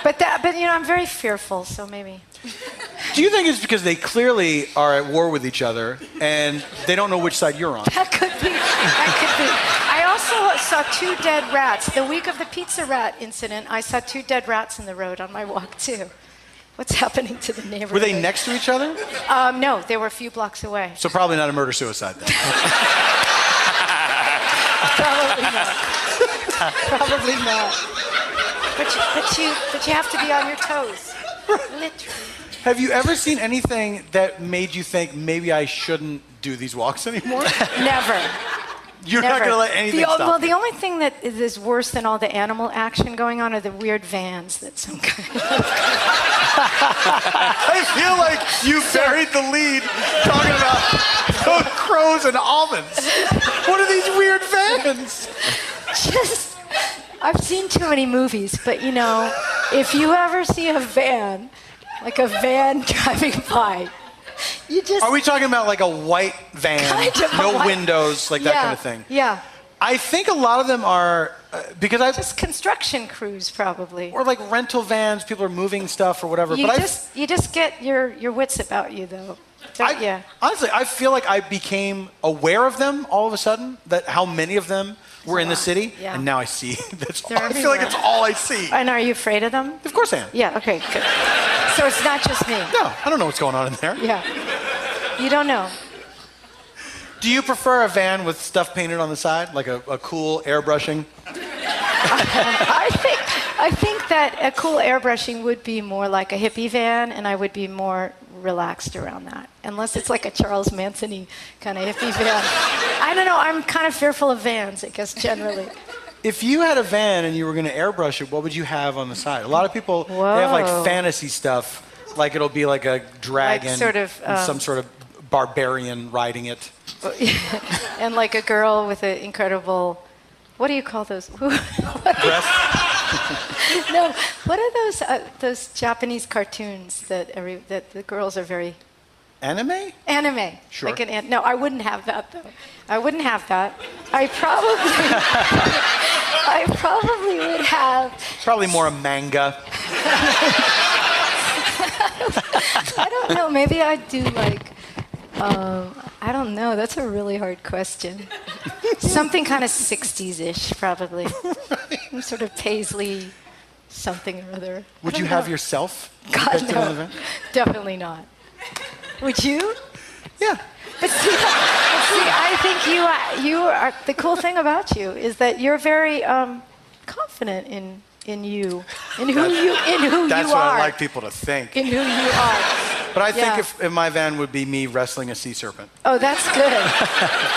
But I'm very fearful, so maybe.
Do you think it's because they clearly are at war with each other and they don't know which side you're on?
That could be. I also saw 2 dead rats. The week of the pizza rat incident, I saw 2 dead rats in the road on my walk, too. What's happening to the neighborhood?
Were they next to each other?
No, they were a few blocks away.
So probably not a murder-suicide then.
Probably not. Probably not. But you have to be on your toes. Literally.
Have you ever seen anything that made you think maybe I shouldn't do these walks anymore?
Never.
You're not going to let anything stop you.
Well, the only thing that is worse than all the animal action going on are the weird vans that some kind of...
I feel like you buried the lead talking about those crows and almonds. What are these weird vans?
I've seen too many movies, but if you ever see a van, like a van driving by, you just...
Are we talking about like a white van, no windows, like that kind of thing?
Yeah.
I think a lot of them are, because I've...
Just construction crews, probably.
Or like rental vans, people are moving stuff or whatever.
You just get your wits about you, though.
Honestly, I feel like I became aware of them all of a sudden, that how many of them were in the city, and now I see. I feel like it's all I see.
And are you afraid of them?
Of course I am.
Yeah, okay, good. So it's not just me.
No, I don't know what's going on in there.
Yeah. You don't know.
Do you prefer a van with stuff painted on the side, like a cool airbrushing?
I think that a cool airbrushing would be more like a hippie van, and I would be more relaxed around that. Unless it's like a Charles Manson-y kind of hippie van. I don't know, I'm kind of fearful of vans, I guess, generally.
If you had a van and you were going to airbrush it, what would you have on the side? A lot of people, they have like fantasy stuff. Like it'll be like a dragon,
Like sort of,
and some sort of barbarian riding it.
And like a girl with an incredible, what do you call those?
Breast?
No, what are those Japanese cartoons that the girls are very...
Anime?
Anime.
Sure.
Like no, I wouldn't have that though. I wouldn't have that. I probably would have...
Probably more a manga.
I don't know. Maybe I'd do like, I don't know. That's a really hard question. Something kind of 60s-ish, probably. Some sort of paisley something or other.
Would you have yourself?
God, no. Definitely not. Would you?
Yeah.
But see, I think you are. The cool thing about you is that you're very confident in you, in who you are.
That's what I like people to think.
In who you are.
But I think if my van would be me wrestling a sea serpent.
Oh, that's good.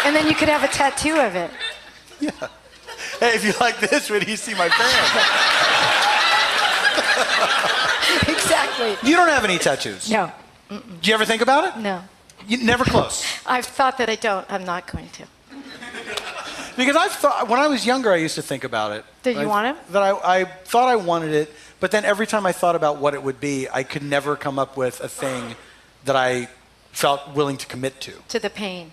And then you could have a tattoo of it.
Yeah. Hey, if you like this, when do you see my van?
Exactly.
You don't have any tattoos?
No.
Do you ever think about it?
No.
You never close.
I've thought that I'm not going to.
Because I've thought, when I was younger, I used to think about it.
Did you want it?
That I thought I wanted it, but then every time I thought about what it would be, I could never come up with a thing that I felt willing to commit to.
To the pain.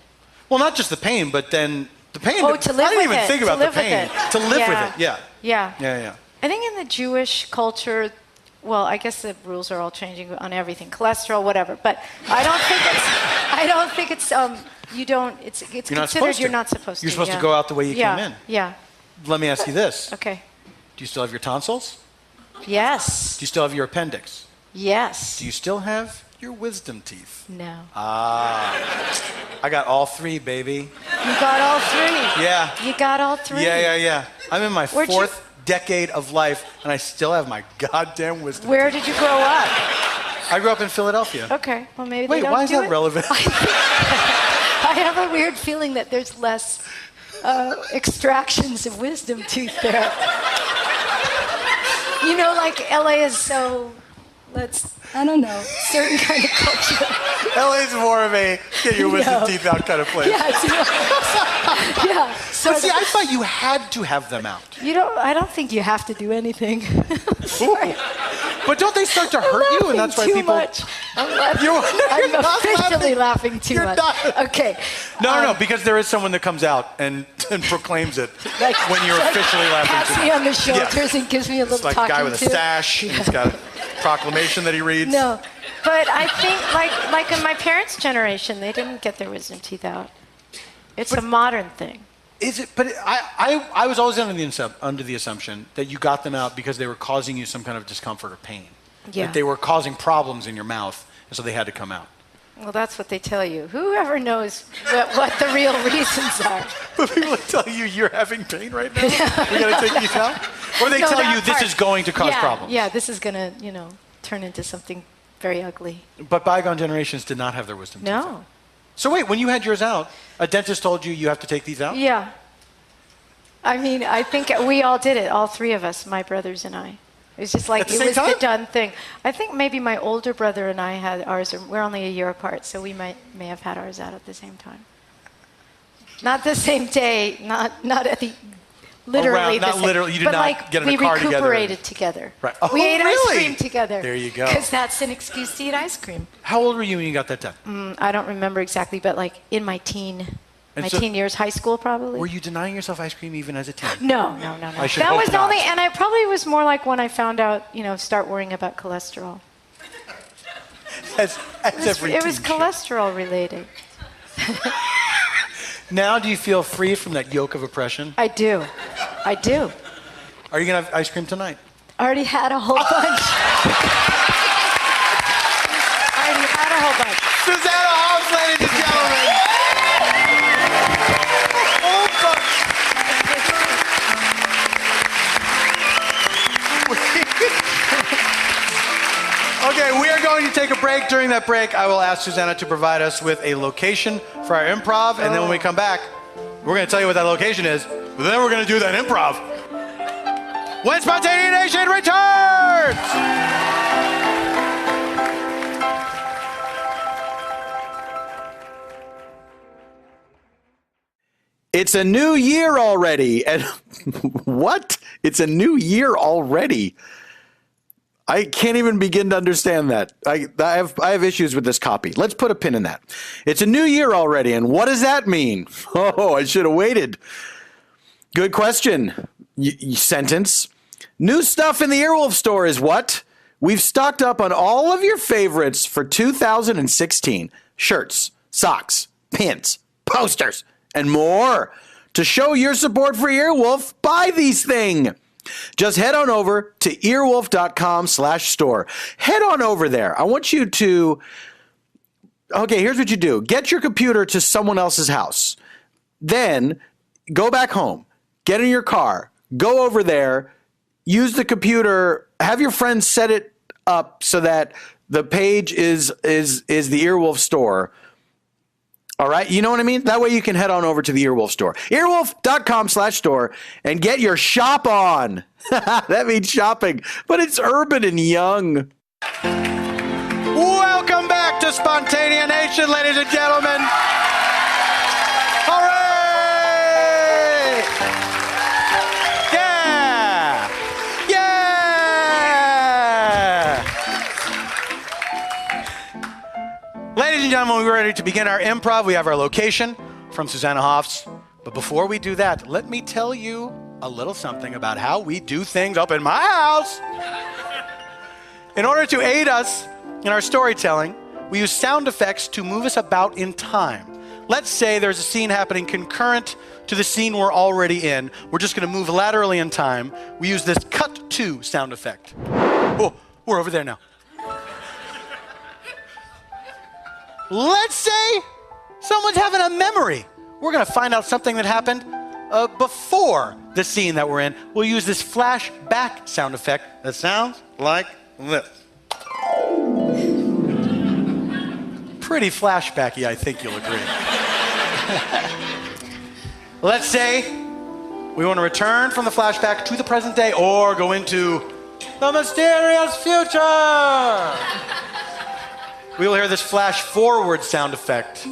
Well, not just the pain, but then the pain.
Oh, to live
I didn't
with
even
it.
think
To
about the
live with
pain.
it.
To live
Yeah.
with it, yeah.
Yeah.
Yeah.
I think in the Jewish culture, well, I guess the rules are all changing on everything, cholesterol, whatever. But I don't think it's. You don't. It's considered you're not supposed to.
You're supposed to go out the way you came in.
Yeah.
Let me ask you this.
Okay.
Do you still have your tonsils?
Yes.
Do you still have your appendix?
Yes.
Do you still have your wisdom teeth?
No.
I got all three, baby.
You got all three.
Yeah.
You got all three.
Yeah. I'm in my
Where'd
fourth decade of life, and I still have my goddamn wisdom
Where
teeth.
did you grow up?
I grew up in Philadelphia.
Okay. Well, maybe
Wait,
they don't
why is
do
that
it.
relevant?
I have a weird feeling that there's less extractions of wisdom teeth there. You know, like LA is so, I don't know, certain kind of culture.
LA's more of a get your wisdom teeth out kind of place.
Yeah, yeah. So
But see, I thought you had to have them out.
I don't think you have to do anything. Sorry.
But don't they start to hurt you? And that's why
too
people.
much. I'm laughing.
You're
I'm
not
officially
laughing.
laughing too
You're
much.
not.
Okay.
No, because there is someone that comes out and proclaims it
Like-
when you're officially laughing.
Pats me on the shoulders and gives me a little
It's like a
talking
guy with a
to.
stash. And he's got a proclamation that he reads.
No, but I think like in my parents' generation, they didn't get their wisdom teeth out. It's a modern thing.
Is it? But I was always under the assumption that you got them out because they were causing you some kind of discomfort or pain.
Yeah.
That they were causing problems in your mouth, and so they had to come out.
Well, that's what they tell you. Whoever knows what the real reasons are.
But people tell you you're having pain right now. We got to take these out. Or they
No,
tell
that
you this
part.
is going to cause problems.
Yeah, this is going to, turn into something very ugly.
But bygone generations did not have their wisdom teeth out.
No.
So wait, when you had yours out, a dentist told you have to take these out?
Yeah. I mean, I think we all did it, all three of us, my brothers and I. It was just like,
At the
it
same
was
time?
the done thing. I think maybe my older brother and I had ours, we're only a year apart, so we may have had ours out at the same time. Not the same day, not at the, literally
Around-
the
not
same.
literally, you did
but
not
like,
get in a car together.
We recuperated together.
Right. Oh,
we ate ice
really?
cream together.
There you go.
Because that's an excuse to eat ice cream.
How old were you when you got that done?
I don't remember exactly, but like in my teen years, high school probably.
Were you denying yourself ice cream even as a teen?
No.
I should
That
hope
was
not.
only, and I probably was more like when I found out, start worrying about cholesterol.
As every
It was
teen should.
cholesterol related.
Now do you feel free from that yoke of oppression?
I do.
Are you going to have ice cream tonight?
I already had a whole bunch.
Susanna Hoffs, ladies and gentlemen. Whole bunch. Okay, we are going to take a break. During that break, I will ask Susanna to provide us with a location for our improv, and then when we come back, we're going to tell you what that location is, but then we're going to do that improv. when Spontaneanation returns!
It's a new year already. And what? It's a new year already. I can't even begin to understand that. I have issues with this copy. Let's put a pin in that. It's a new year already, and what does that mean? Oh, I should have waited. Good question. Sentence. New stuff in the Earwolf store is what? We've stocked up on all of your favorites for 2016. Shirts, socks, pins, posters, and more. To show your support for Earwolf, buy these things. Just head on over to earwolf.com/store. Head on over there. I want you to, okay, here's what you do. Get your computer to someone else's house. Then go back home. Get in your car. Go over there. Use the computer. Have your friends set it up so that the page is the Earwolf store. All right. You know what I mean? That way you can head on over to the Earwolf store. Earwolf.com/store and get your shop on. That means shopping, but it's urban and young.
Welcome back to Spontaneanation, ladies and gentlemen. Hooray! Yeah! Yeah! Ladies and gentlemen, we're ready to begin our improv. We have our location from Susanna Hoffs. But before we do that, let me tell you a little something about how we do things up in my house. In order to aid us in our storytelling, we use sound effects to move us about in time. Let's say there's a scene happening concurrent to the scene we're already in. We're just going to move laterally in time. We use this cut to sound effect. Oh, we're over there now. Let's say someone's having a memory. We're going to find out something that happened before the scene that we're in. We'll use this flashback sound effect that sounds like this. Pretty flashbacky, I think you'll agree. Let's say we want to return from the flashback to the present day or go into the mysterious future. We will hear this flash forward sound effect.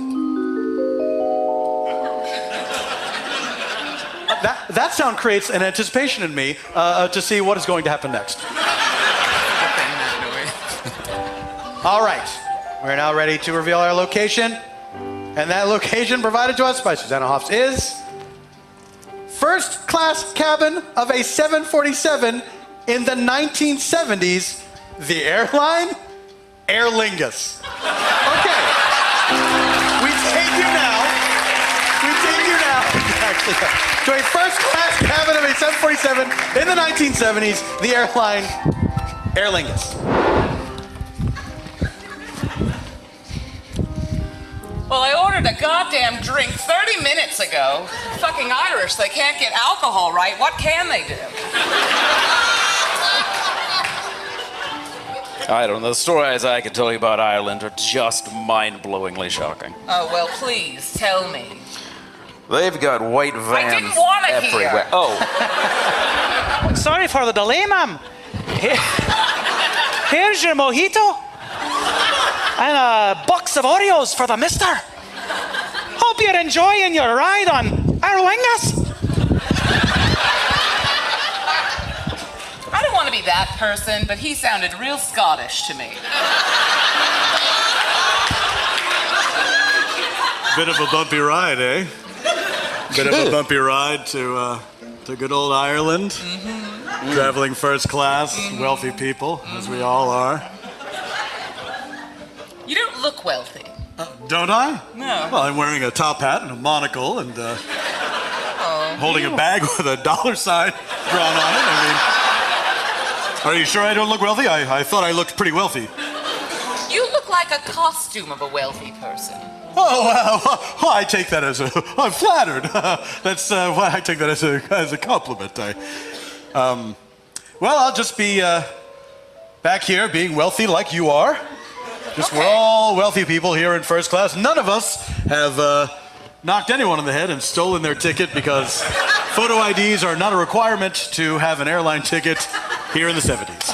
That sound creates an anticipation in me to see what is going to happen next. All right, we're now ready to reveal our location. And that location provided to us by Susanna Hoffs is first class cabin of a 747 in the 1970s, the airline Aer Lingus. Okay, we take you now to a first class cabin of a 747 in the 1970s, the airline Aer Lingus.
Well, I ordered a goddamn drink 30 minutes ago. Fucking Irish, they can't get alcohol right. What can they do?
I don't know. The stories I can tell you about Ireland are just mind-blowingly shocking.
Oh, well, please, tell me.
They've got white vans
I didn't want to
everywhere.
hear.
Oh.
Sorry for the delay, ma'am. Here's your mojito. And a box of Oreos for the mister. Hope you're enjoying your ride on Aer Lingus.
I don't want to be that person, but he sounded real Scottish to me.
Bit of a bumpy ride, eh? Bit of a bumpy ride to good old Ireland. Mm-hmm. Traveling first class, wealthy people, as we all are.
You don't look wealthy.
Don't I?
No.
Well, I'm wearing a top hat and a monocle and holding a bag with a dollar sign drawn on it. I mean, are you sure I don't look wealthy? I thought I looked pretty wealthy.
You look like a costume of a wealthy person.
Oh, well, I take that as I'm flattered. That's why I take that as a compliment. Well, I'll just be back here being wealthy like you are. Just we're all wealthy people here in first class. None of us have knocked anyone on the head and stolen their ticket because Photo IDs are not a requirement to have an airline ticket here in the 70s.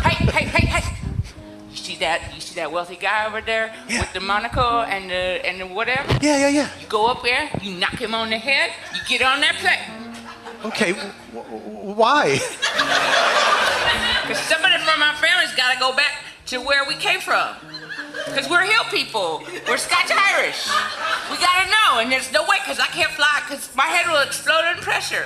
Hey. You see that wealthy guy over there with the monocle and the whatever?
Yeah.
You go up there, you knock him on the head, you get on that plane.
Okay, why?
Because somebody from our family's got to go back to where we came from. Because we're hill people. We're Scotch-Irish. We got to know, and there's no way, because I can't fly, because my head will explode under pressure.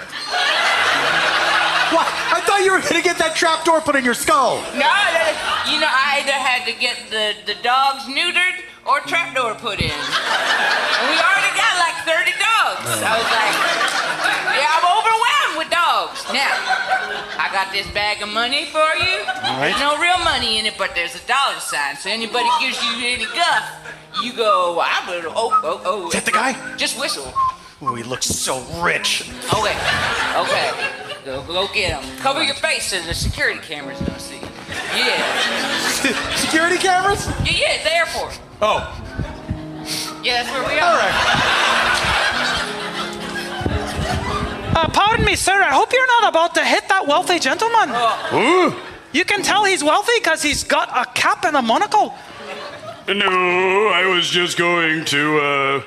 What? I thought you were going to get that trapdoor put in your skull.
No, I either had to get the dogs neutered or trapdoor put in. And we already got like 30 dogs. I was like, yeah, I'm overwhelmed with dogs. Now, I got this bag of money for you. There's no real money in it, but there's a dollar sign. So anybody gives you any guff, you go, oh.
Is that the guy?
Just whistle.
Oh, he looks so rich.
Okay. Go get him. Cover your face so the security cameras don't see you. Yeah.
Security cameras?
Yeah, it's the airport.
Oh.
Yeah, that's where we are.
All right.
Pardon me, sir. I hope you're not about to hit that wealthy gentleman. You can tell he's wealthy because he's got a cap and a monocle.
No, I was just going to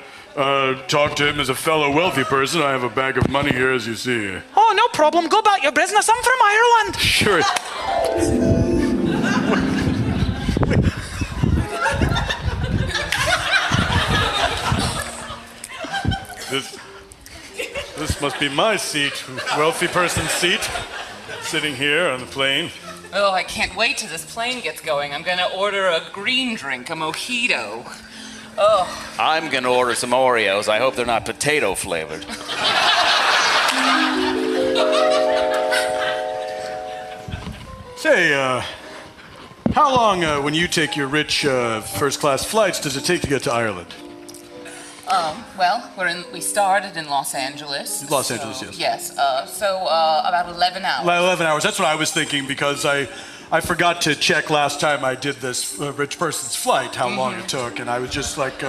talk to him as a fellow wealthy person. I have a bag of money here, as you see.
Oh, no problem. Go about your business. I'm from Ireland.
Sure. This must be my seat, wealthy person's seat, sitting here on the plane.
Oh, I can't wait till this plane gets going. I'm gonna order a green drink, a mojito. Oh.
I'm gonna order some Oreos. I hope they're not potato flavored.
Say, how long, when you take your rich first-class flights, does it take to get to Ireland?
Well, we started in Los Angeles.
Los Angeles, yes.
Yes, about 11 hours.
11 hours, that's what I was thinking, because I forgot to check last time I did this rich person's flight, how long it took, and I was just like,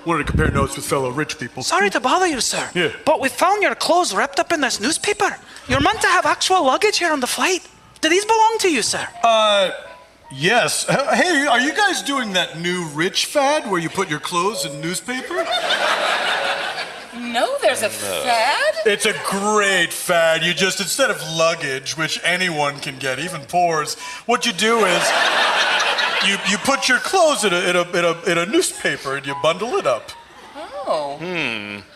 wanted to compare notes with fellow rich people.
Sorry to bother you, sir.
Yeah.
But we found your clothes wrapped up in this newspaper. You're meant to have actual luggage here on the flight. Do these belong to you, sir?
Yes. Hey, are you guys doing that new rich fad where you put your clothes in newspaper?
No, there's a fad?
It's a great fad. You just, instead of luggage, which anyone can get, even poors, what you do is you put your clothes in a newspaper and you bundle it up.
Oh.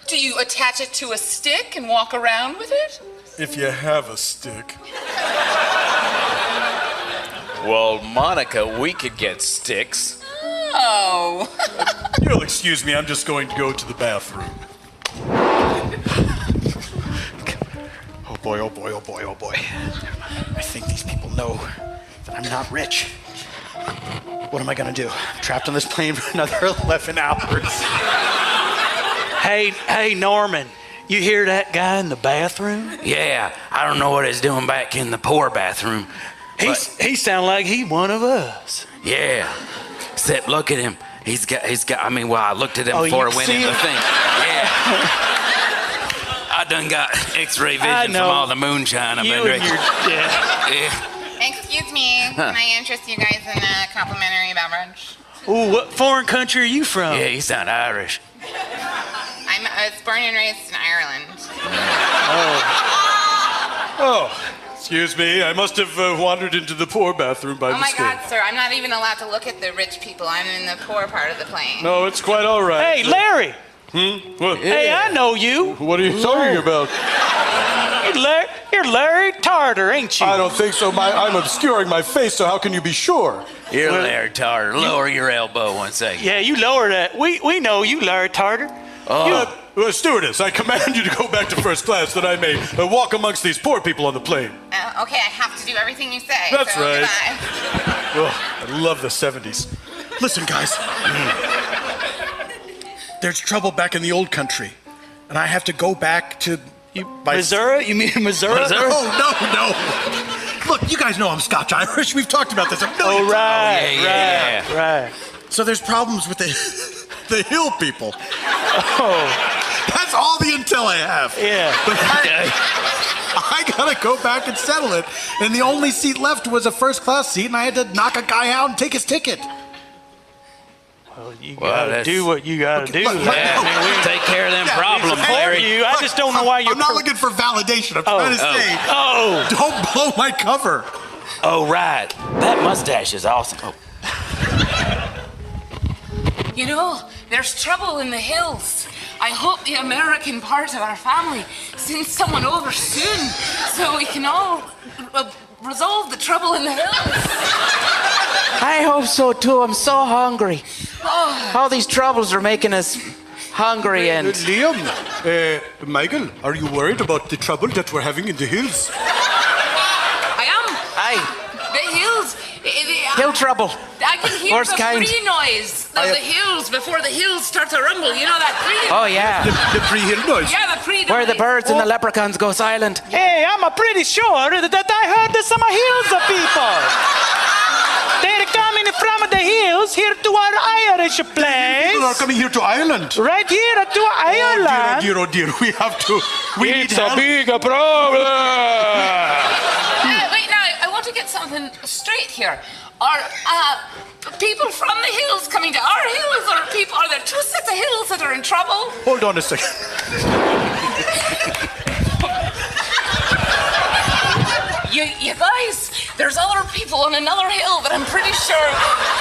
Do you attach it to a stick and walk around with it?
If you have a stick.
Well, Monica, we could get sticks.
Oh.
You'll excuse me, I'm just going to go to the bathroom. Oh boy. I think these people know that I'm not rich. What am I gonna do? I'm trapped on this plane for another 11 hours.
Hey, Norman. You hear that guy in the bathroom?
Yeah, I don't know what he's doing back in the poor bathroom.
He sound like he one of us.
Yeah, except look at him. He's got. I looked at him before I went in the thing. Yeah. I done got X-ray vision from all the moonshine I've been drinking. Yeah.
Excuse me, can I interest you guys in a complimentary beverage?
Ooh, what foreign country are you from?
Yeah, you sound Irish.
I was born and raised in Ireland.
Oh, excuse me, I must have wandered into the poor bathroom by mistake.
Oh my God, sir, I'm not even allowed to look at the rich people. I'm in the poor part of the plane.
No, it's quite all right.
Hey, Larry.
What?
Hey, I know you.
What are you talking about?
You're Larry Tartar, ain't you?
I don't think so. I'm obscuring my face, so how can you be sure?
You're Larry Tartar. Lower your elbow 1 second.
Yeah, you lower that. We know you, Larry Tartar.
Stewardess, I command you to go back to first class that I may walk amongst these poor people on the plane.
Okay, I have to do everything you say.
That's right.
Goodbye.
Oh, I love the 70s. Listen, guys. There's trouble back in the old country, and I have to go back to...
Missouri? You mean Missouri?
No. Look, you guys know I'm Scotch-Irish. We've talked about this a million times.
Right.
So there's problems with the hill people. That's all the intel I have.
Yeah.
But I gotta go back and settle it. And the only seat left was a first-class seat, and I had to knock a guy out and take his ticket.
Well, you gotta do what you gotta do.
Yeah, I mean, we take care of them problems, Larry.
You. I just don't know why you're.
I'm not looking for validation. I'm trying to say, don't blow my cover.
Oh, right. That mustache is awesome. Oh.
You know, there's trouble in the hills. I hope the American part of our family sends someone over soon so we can all resolve the trouble in the hills.
I hope so, too. I'm so hungry. All these troubles are making us hungry and...
Liam, Michael, are you worried about the trouble that we're having in the hills?
I am.
Aye.
The hills.
Hill trouble.
I can hear
Worst
the
kind.
free noise of the hills before the hills start to rumble. You know that free?
Oh, yeah.
The pre-hill noise.
Yeah, the free
Where the
noise.
birds and the leprechauns go silent.
Hey, I'm pretty sure that I heard there's some hills of people. They're coming from the hills here to our Irish place.
People are coming here to Ireland.
Right here to Ireland.
Oh dear, we have to. We need help.
big problem.
Wait, now, I want to get something straight here. Are people from the hills coming to our hills, or are there two sets of hills that are in trouble?
Hold on a second.
You guys, there's other people on another hill that I'm pretty sure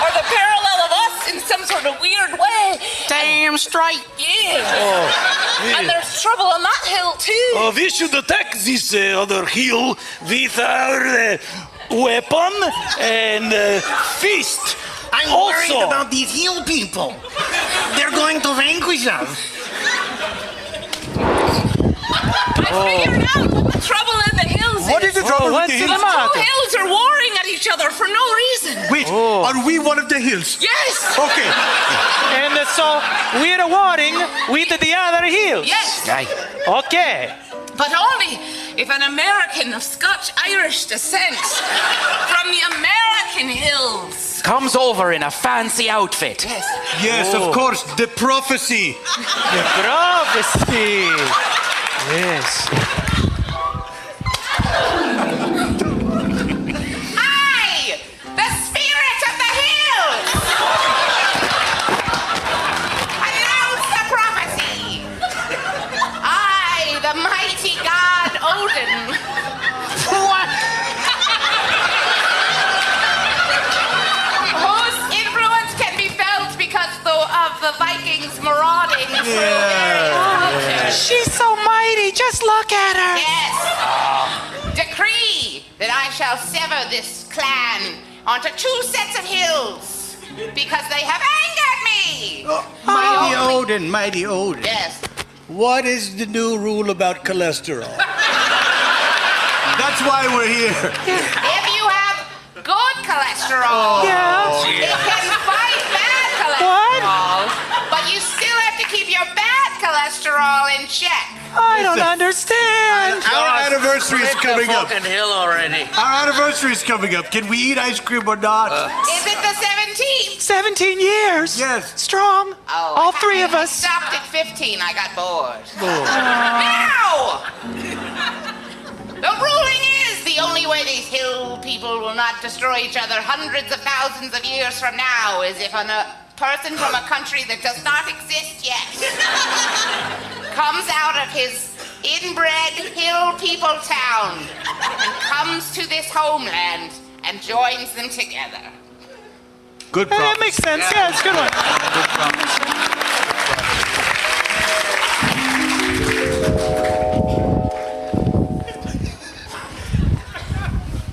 are the parallel of us in some sort of weird way.
Damn straight.
Yeah. And there's trouble on that hill too.
We should attack this other hill with our weapon and fist.
I'm worried about these hill people. They're going to vanquish us.
I figured out what the trouble in the hills
What is the trouble with the
The
hills?
two hills are warring at each other for no reason.
Wait, are we one of the hills?
Yes.
Okay.
And so we're warring with the other hills.
Yes.
Okay.
But only if an American of Scotch-Irish descent from the American hills
Comes over in a fancy outfit.
Yes, of course, the prophecy.
The prophecy. Yes.
I, the spirit of the hills, announce the prophecy. I, the mighty god Odin, whose influence can be felt because of the Vikings marauding through various cultures.
She's so mighty. Just look at her.
Yes. Decree that I shall sever this clan onto two sets of hills because they have angered me.
Mighty Odin, mighty Odin.
Yes.
What is the new rule about cholesterol?
That's why we're here.
If you have good cholesterol, it can fight bad cholesterol. But you still have to keep your bad cholesterol in check.
I don't understand.
Our anniversary is coming up.
Hill already.
Our anniversary is coming up. Can we eat ice cream or not?
Is it the 17th?
17 years.
Yes.
Strong.
Oh,
All three of
I
us.
stopped at 15. I got bored. Now! The ruling is the only way these hill people will not destroy each other hundreds of thousands of years from now is if a person from a country that does not exist yet comes out of his inbred hill people town and comes to this homeland and joins them together.
Good
That
prophecy.
makes sense. Yeah, it's a good one.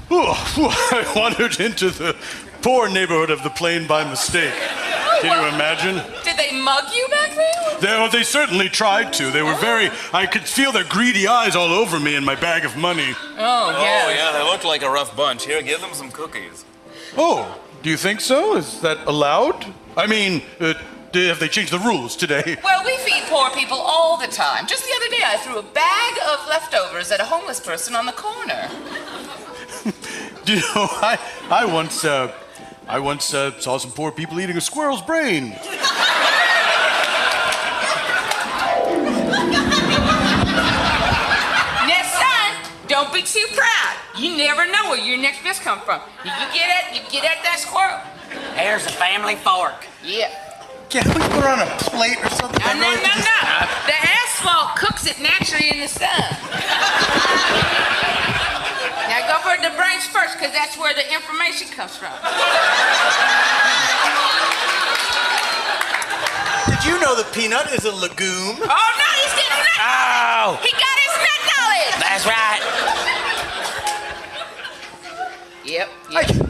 I wandered into the poor neighborhood of the plain by mistake. Can you imagine?
Did they mug you back there?
They certainly tried to. They were I could feel their greedy eyes all over me and my bag of money.
Oh, yeah.
yeah, they look like a rough bunch. Here, give them some cookies.
Oh, do you think so? Is that allowed? I mean, have they changed the rules today?
Well, we feed poor people all the time. Just the other day, I threw a bag of leftovers at a homeless person on the corner.
Do you know, I once saw some poor people eating a squirrel's brain.
Don't be too proud. You never know where your next meal's come from. You get at that squirrel.
There's a family fork.
Yeah.
Can't we put her on a plate or something?
No. The asphalt cooks it naturally in the sun. Now go for the brains first, because that's where the information comes from.
Did you know the peanut is a legume?
Oh, no, he's getting nut.
Ow!
He got his nut knowledge.
That's right.
Yep.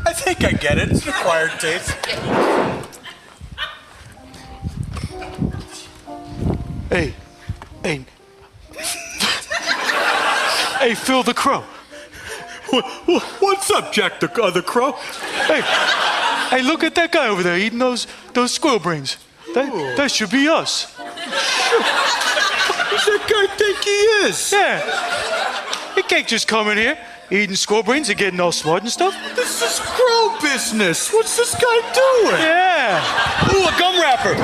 I think I get it. It's an acquired taste. Hey. Hey, Phil the Crow.
What's up, Jack the Crow?
Hey, look at that guy over there eating those squirrel brains. That should be us.
Who's that guy think he is?
Yeah. He can't just come in here eating squirrel brains and getting all smart and stuff.
This is crow business. What's this guy doing?
Yeah.
Ooh, a gum wrapper.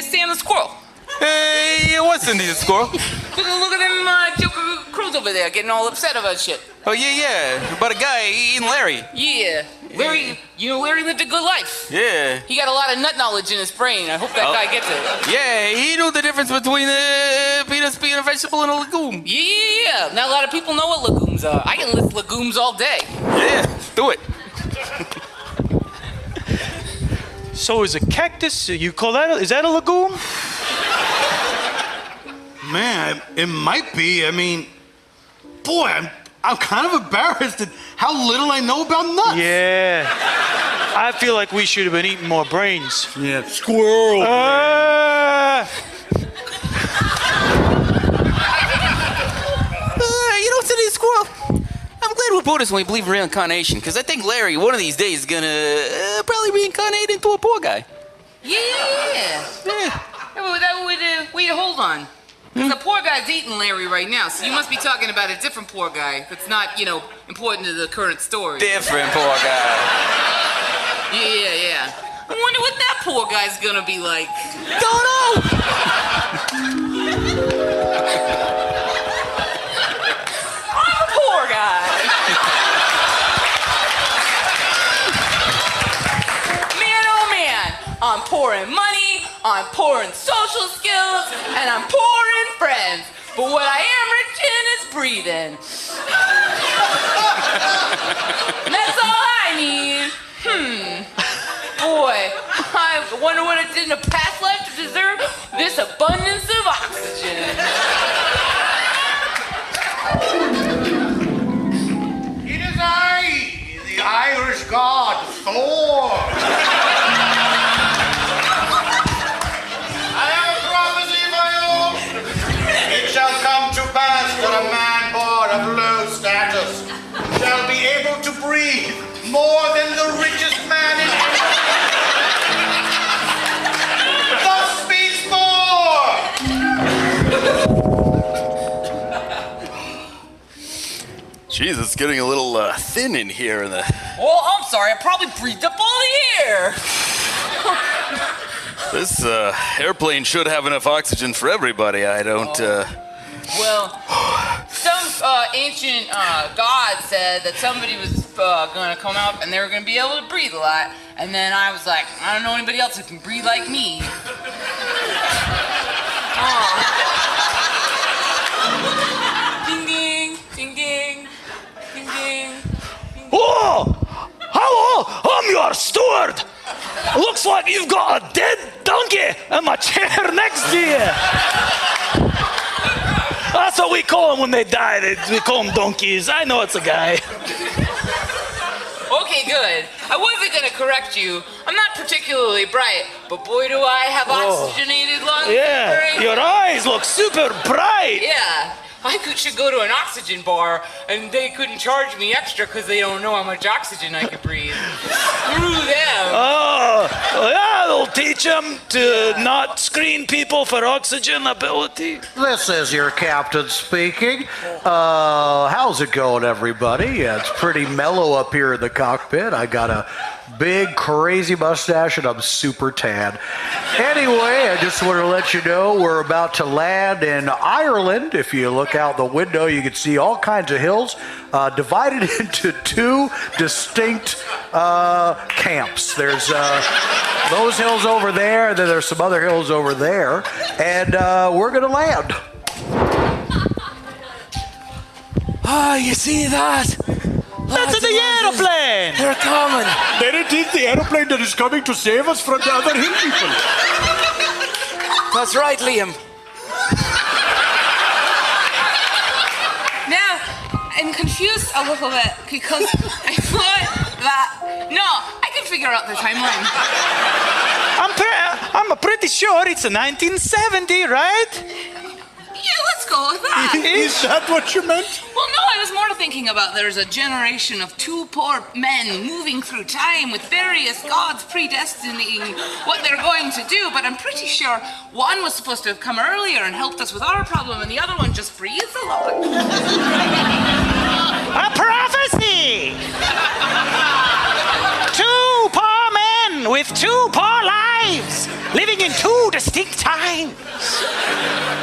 Sam the squirrel.
Hey, what's in these squirrel?
Look at them joker crews over there getting all upset about shit.
Oh, yeah. About a guy eating Larry.
Yeah. Larry, Larry lived a good life.
Yeah.
He got a lot of nut knowledge in his brain. I hope that guy gets it.
Yeah, he knew the difference between peanuts being a vegetable and a legume.
Yeah. Not a lot of people know what legumes are. I can list legumes all day.
Yeah, do it.
So is a cactus, you call that, is that a legume?
Man, it might be. I mean, boy, I'm kind of embarrassed at how little I know about nuts.
Yeah. I feel like we should have been eating more brains.
Yeah, squirrel.
You know what's in these squirrel? I'm glad we're Buddhists when we believe in reincarnation, because I think Larry, one of these days, is gonna probably reincarnate into a poor guy.
Yeah. That would wait, hold on. The poor guy's eating Larry right now, so you must be talking about a different poor guy that's not, important to the current story.
Different poor guy.
Yeah. I wonder what that poor guy's gonna be like.
Don't know!
I'm a poor guy. Man, oh man, I'm poor in money, I'm poor in social skills, and I'm poor in friends. But what I am rich in is breathing. And that's all I need. Boy, I wonder what I did in a past life to deserve this abundance of oxygen.
It is I, the Irish god, Thor. I have a prophecy for you. It shall come to pass that a man born of low status shall be able to breathe more than the richest man in Thus speaks Thor.
Jeez, it's getting a little thin in here.
Oh, I'm sorry, I probably breathed up all the air.
This airplane should have enough oxygen for everybody. I don't.
Well, some ancient god said that somebody was gonna come up and they were gonna be able to breathe a lot. And then I was like, I don't know anybody else who can breathe like me. Ding ding, ding ding, ding ding.
Oh! Hello! I'm your steward! Looks like you've got a dead donkey in my chair next to you! That's what we call them when they die. We call them donkeys. I know it's a guy.
Okay, good. I wasn't gonna correct you. I'm not particularly bright, but boy do I have oxygenated lungs.
Yeah, your eyes look super bright.
Yeah. I should go to an oxygen bar, and they couldn't charge me extra because they don't know how much oxygen I could breathe. Screw them.
Oh, yeah, I'll teach him to not screen people for oxygen ability.
This is your captain speaking. How's it going, everybody? Yeah, it's pretty mellow up here in the cockpit. I got a big, crazy mustache, and I'm super tan. Anyway, I just want to let you know we're about to land in Ireland. If you look out the window, you can see all kinds of hills divided into two distinct camps. There's those hills over there, and then there's some other hills over there, and we're going to land.
Ah, you see that?
That's the aeroplane!
They're coming.
There it is, the aeroplane that is coming to save us from the other hill people.
That's right, Liam.
Now, I'm confused a little bit because I thought that. No, I can figure out the timeline.
I'm pretty sure it's 1970, right?
Yeah, let's go with that.
Is that what you meant?
Well, no, I was more thinking about there's a generation of two poor men moving through time with various gods predestining what they're going to do, but I'm pretty sure one was supposed to have come earlier and helped us with our problem, and the other one just breathed along.
A prophecy! Two poor men with two poor lives, living in two distinct times.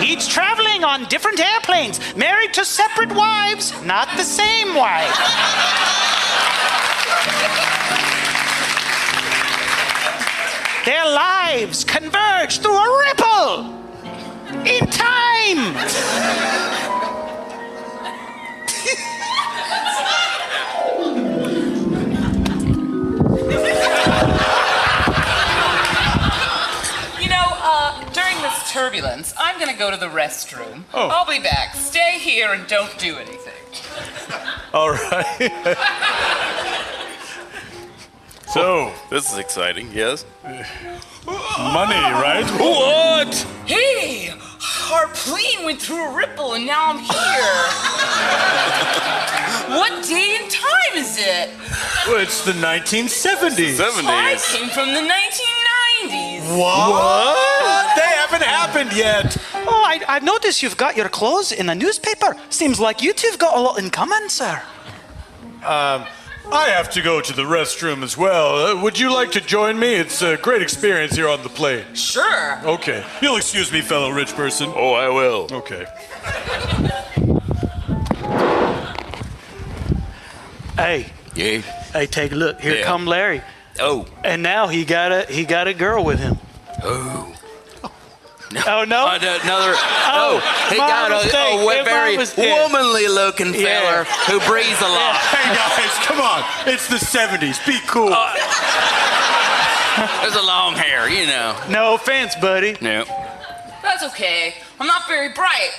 Each traveling on different airplanes, married to separate wives, not the same wife. Their lives converge through a ripple in time.
During this turbulence, I'm gonna go to the restroom.
Oh.
I'll be back. Stay here and don't do anything.
All right. So,
This is exciting, yes?
money, right?
What?
Hey, our plane went through a ripple and now I'm here. What day and time is it?
Well, it's the 1970s.
I came from the 1990s.
What? They haven't happened yet.
Oh, I noticed you've got your clothes in the newspaper. Seems like you two've got a lot in common, sir.
I have to go to the restroom as well. Would you like to join me? It's a great experience here on the plane.
Sure.
Okay. You'll excuse me, fellow rich person.
Oh, I will.
Okay.
Hey,
Yeah.
hey, take a look. Here
Yeah.
come Larry.
Oh.
And now he got a girl with him.
Oh.
Oh no!
Another. He
my
got
mistake.
a very
mistake.
womanly-looking feller who breathes a lot.
Hey, guys, come on. It's the 70s. Be cool.
There's a long hair, you know.
No offense, buddy.
No.
That's okay. I'm not very bright.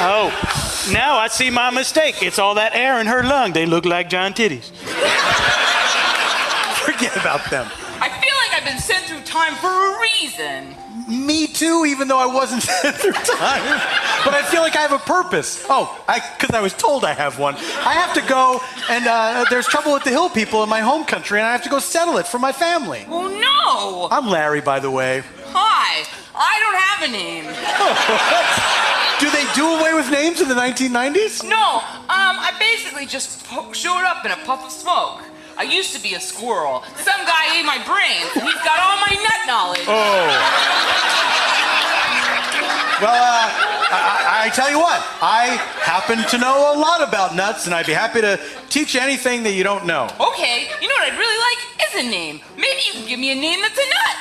Oh, now I see my mistake. It's all that air in her lung. They look like giant titties.
Forget about them.
I feel like I've been sent through time for a reason.
Me too, even though I wasn't sent through time. But I feel like I have a purpose. Because I was told I have one. I have to go, and there's trouble with the hill people in my home country, and I have to go settle it for my family.
Oh, no.
I'm Larry, by the way.
Hi. I don't have a name.
Do they do away with names in the 1990s?
No, I basically just showed up in a puff of smoke. I used to be a squirrel. Some guy ate my brains. He's got all my nut knowledge.
Oh. Well, I tell you what, I happen to know a lot about nuts, and I'd be happy to teach you anything that you don't know.
Okay, you know what I'd really like is a name. Maybe you can give me a name that's a nut.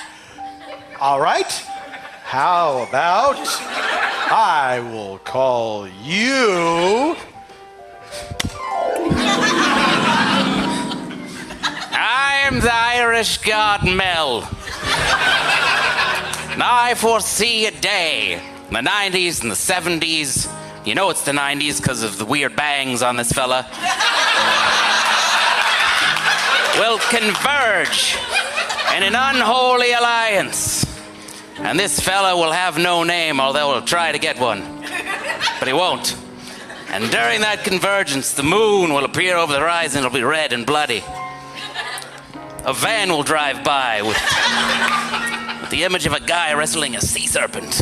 All right. How about I will call you...
I am the Irish god Mel. And I foresee a day in the 90s and the 70s. You know it's the 90s because of the weird bangs on this fella. Will converge in an unholy alliance. And this fella will have no name, although he'll try to get one. But he won't. And during that convergence, the moon will appear over the horizon. It'll be red and bloody. a van will drive by with the image of a guy wrestling a sea serpent.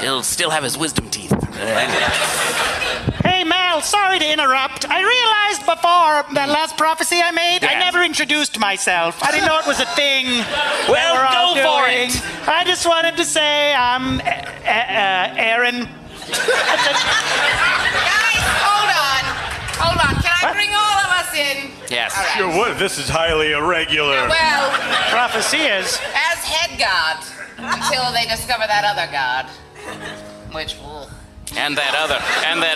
He'll still have his wisdom teeth.
Hey, Mal, sorry to interrupt. I realized before that last prophecy I made, I
Yes.
never introduced myself. I didn't know it was a thing.
Well,
that we're all
go for
doing.
it.
I just wanted to say I'm Aaron.
Guys, hold on. Can I bring all of us in?
Yes.
All right.
Sure, what? This is highly irregular.
Well,
Prophecy is.
as head god, until they discover that other god, which will.
And that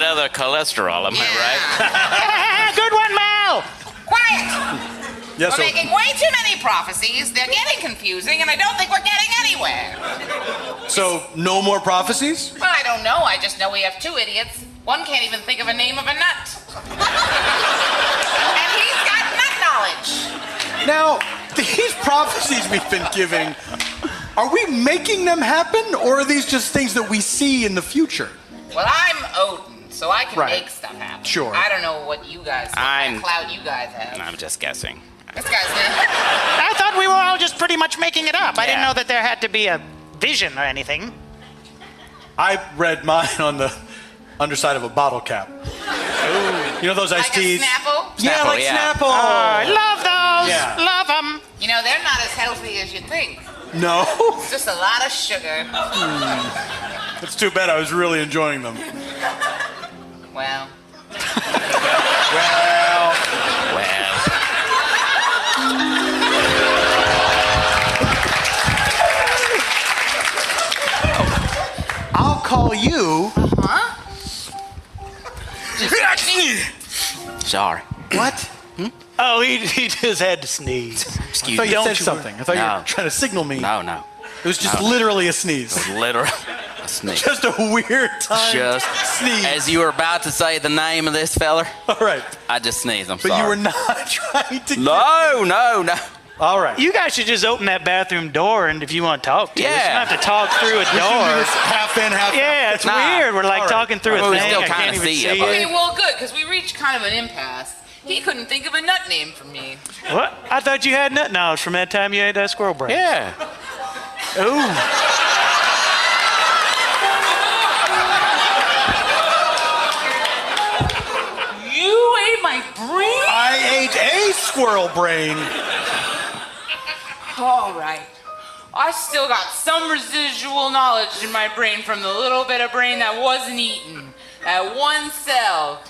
other cholesterol, am I right?
Good one, Mal.
Quiet!
Yeah,
We're
so
making way too many prophecies. They're getting confusing, and I don't think we're getting anywhere.
no more prophecies?
Well, I don't know. I just know we have two idiots. One can't even think of a name of a nut. And he's got nut knowledge.
Now, these prophecies we've been giving, are we making them happen, or are these just things that we see in the future?
Well, I'm Odin, so I can
Right.
make stuff happen.
Sure.
I don't know what you guys, what kind of clout you guys have.
I'm just guessing.
This guy's
I thought we were all just pretty much making it up. I didn't
Yeah.
know that there had to be a vision or anything.
I read mine on the underside of a bottle cap. You know those iced
like a
teas?
Snapple.
Yeah,
Snapple,
like
yeah.
Snapple.
I love those.
Yeah.
Love them.
You know, they're not as healthy as you think.
No?
It's just a lot of sugar.
That's too bad. I was really enjoying them.
Well,
Well,
Well,
I'll call you.
sorry.
What?
Oh, he just had to sneeze.
I
Excuse
thought
me.
you
Don't
said
you
something. I thought you
No.
were trying to signal me.
No, no.
It was just literally a sneeze.
Literally. A snake.
Just a weird time.
Just
sneeze.
as you were about to say the name of this feller,
All right.
I just sneezed. I'm
But
sorry.
you were not trying to.
No.
All right.
You guys should just open that bathroom door, and if you want to talk to us, you
Yeah.
don't have to talk through a
We should do
door.
this half in, half out.
Yeah, it's
Nah.
weird. We're like
All right.
talking through
Well,
a
we
thing.
still
I
kinda
can't even
see
see
you, but-
okay,
it.
well, good, because we reached kind of an impasse. He couldn't think of a nut name for me.
What? I thought you had nut knowledge from that time you ate that squirrel brain.
Yeah.
Ooh.
You ate my brain?
I ate a squirrel brain.
All right. I still got some residual knowledge in my brain from the little bit of brain that wasn't eaten. That one cell.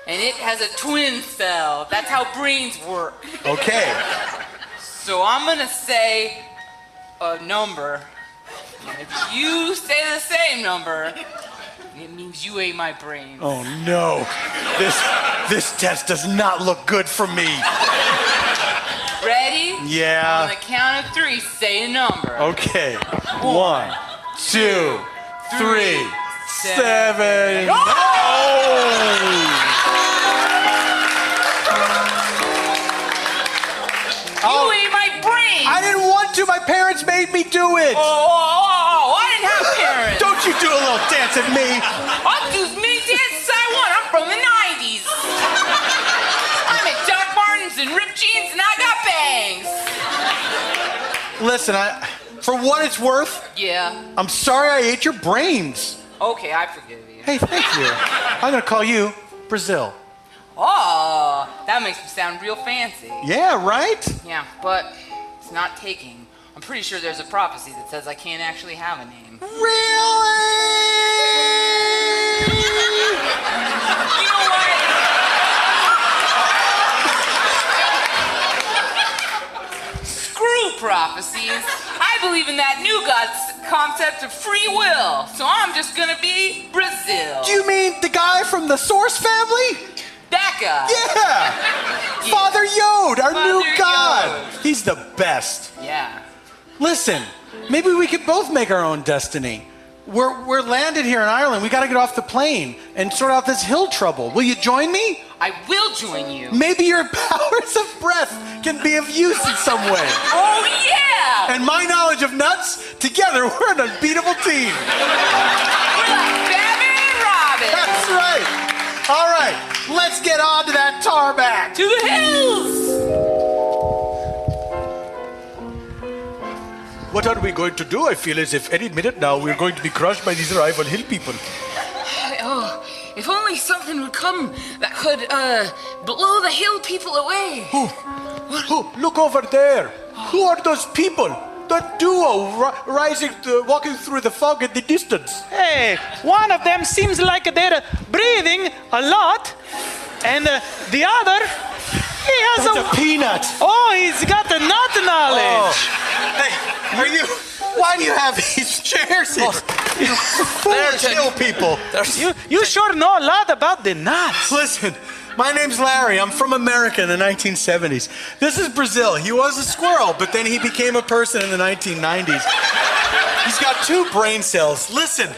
And it has a twin cell. That's how brains work.
Okay.
So I'm gonna say a number. And if you say the same number, it means you ate my brain.
Oh no. This test does not look good for me.
Ready? On
Yeah.
the count of 3, say a number.
Okay. 1, 2, 3, 7.
You ate my brain!
I didn't want to. My parents made me do it.
Oh, I didn't have parents.
Don't you do a little dance at me.
I'll do as many dances I want. I'm from the 90s. I'm at Doc Martens and ripped jeans and I got bangs.
Listen, for what it's worth,
Yeah.
I'm sorry I ate your brains.
Okay, I forgive you.
Hey, thank you. I'm gonna call you Brazil.
Oh, that makes me sound real fancy.
Yeah, right?
Yeah, but it's not taking. I'm pretty sure there's a prophecy that says I can't actually have a name.
Really?
You know what? Screw prophecies. I believe in that new God's concept of free will. So I'm just gonna be Brazil.
Do you mean the guy from the Source family?
That guy.
Yeah! Father Yod, our new
Father
god.
Yod.
He's the best.
Yeah.
Listen, maybe we could both make our own destiny. We're landed here in Ireland. We got to get off the plane and sort out this hill trouble. Will you join me?
I will join you.
Maybe your powers of breath can be of use in some way.
Oh yeah!
And my knowledge of nuts, together we're an unbeatable team.
We're like Batman and Robin.
That's right. All right, let's get on to that tarmac.
To the hills!
what are we going to do? I feel as if any minute now we're going to be crushed by these rival hill people.
Oh, if only something would come that could blow the hill people away.
Who? Look over there. Who are those people? That duo walking through the fog in the distance.
Hey, one of them seems like they're breathing a lot, and the other, he has
That's a peanut.
Oh, he's got the nut knowledge.
Hey, why do you have these chairs here? You foolish hill people.
You sure know a lot about the nuts.
Listen, my name's Larry. I'm from America in the 1970s. This is Brazil. He was a squirrel, but then he became a person in the 1990s. He's got 2 brain cells. Listen,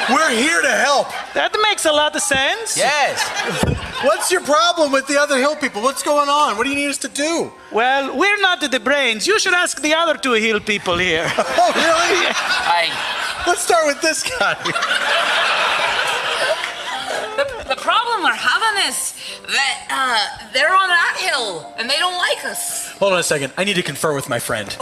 we're here to help.
That makes a lot of sense.
Yes.
What's your problem with the other hill people? What's going on? What do you need us to do?
Well, we're not the brains. You should ask the other 2 hill people here.
Oh, really? Let's start with this guy.
The problem we're having is that they're on that hill and they don't like us.
Hold on a second. I need to confer with my friend.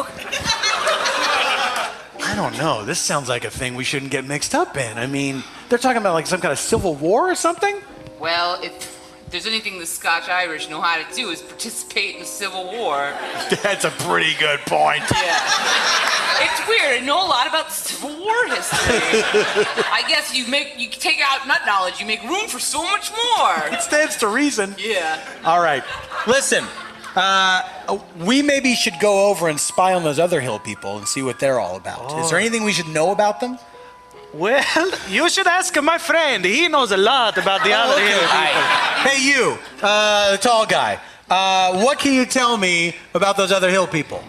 I don't know. This sounds like a thing we shouldn't get mixed up in. I mean, they're talking about like some kind of civil war or something?
Well, if there's anything the Scotch-Irish know how to do is participate in the Civil War.
That's a pretty good point.
Yeah. It's weird. I know a lot about Civil War history. I guess you take out nut knowledge, you make room for so much more.
It stands to reason.
Yeah.
All right. Listen, we maybe should go over and spy on those other hill people and see what they're all about. Is there anything we should know about them?
Well, you should ask my friend. He knows a lot about the other hill people.
Hey, you, the tall guy. What can you tell me about those other hill people?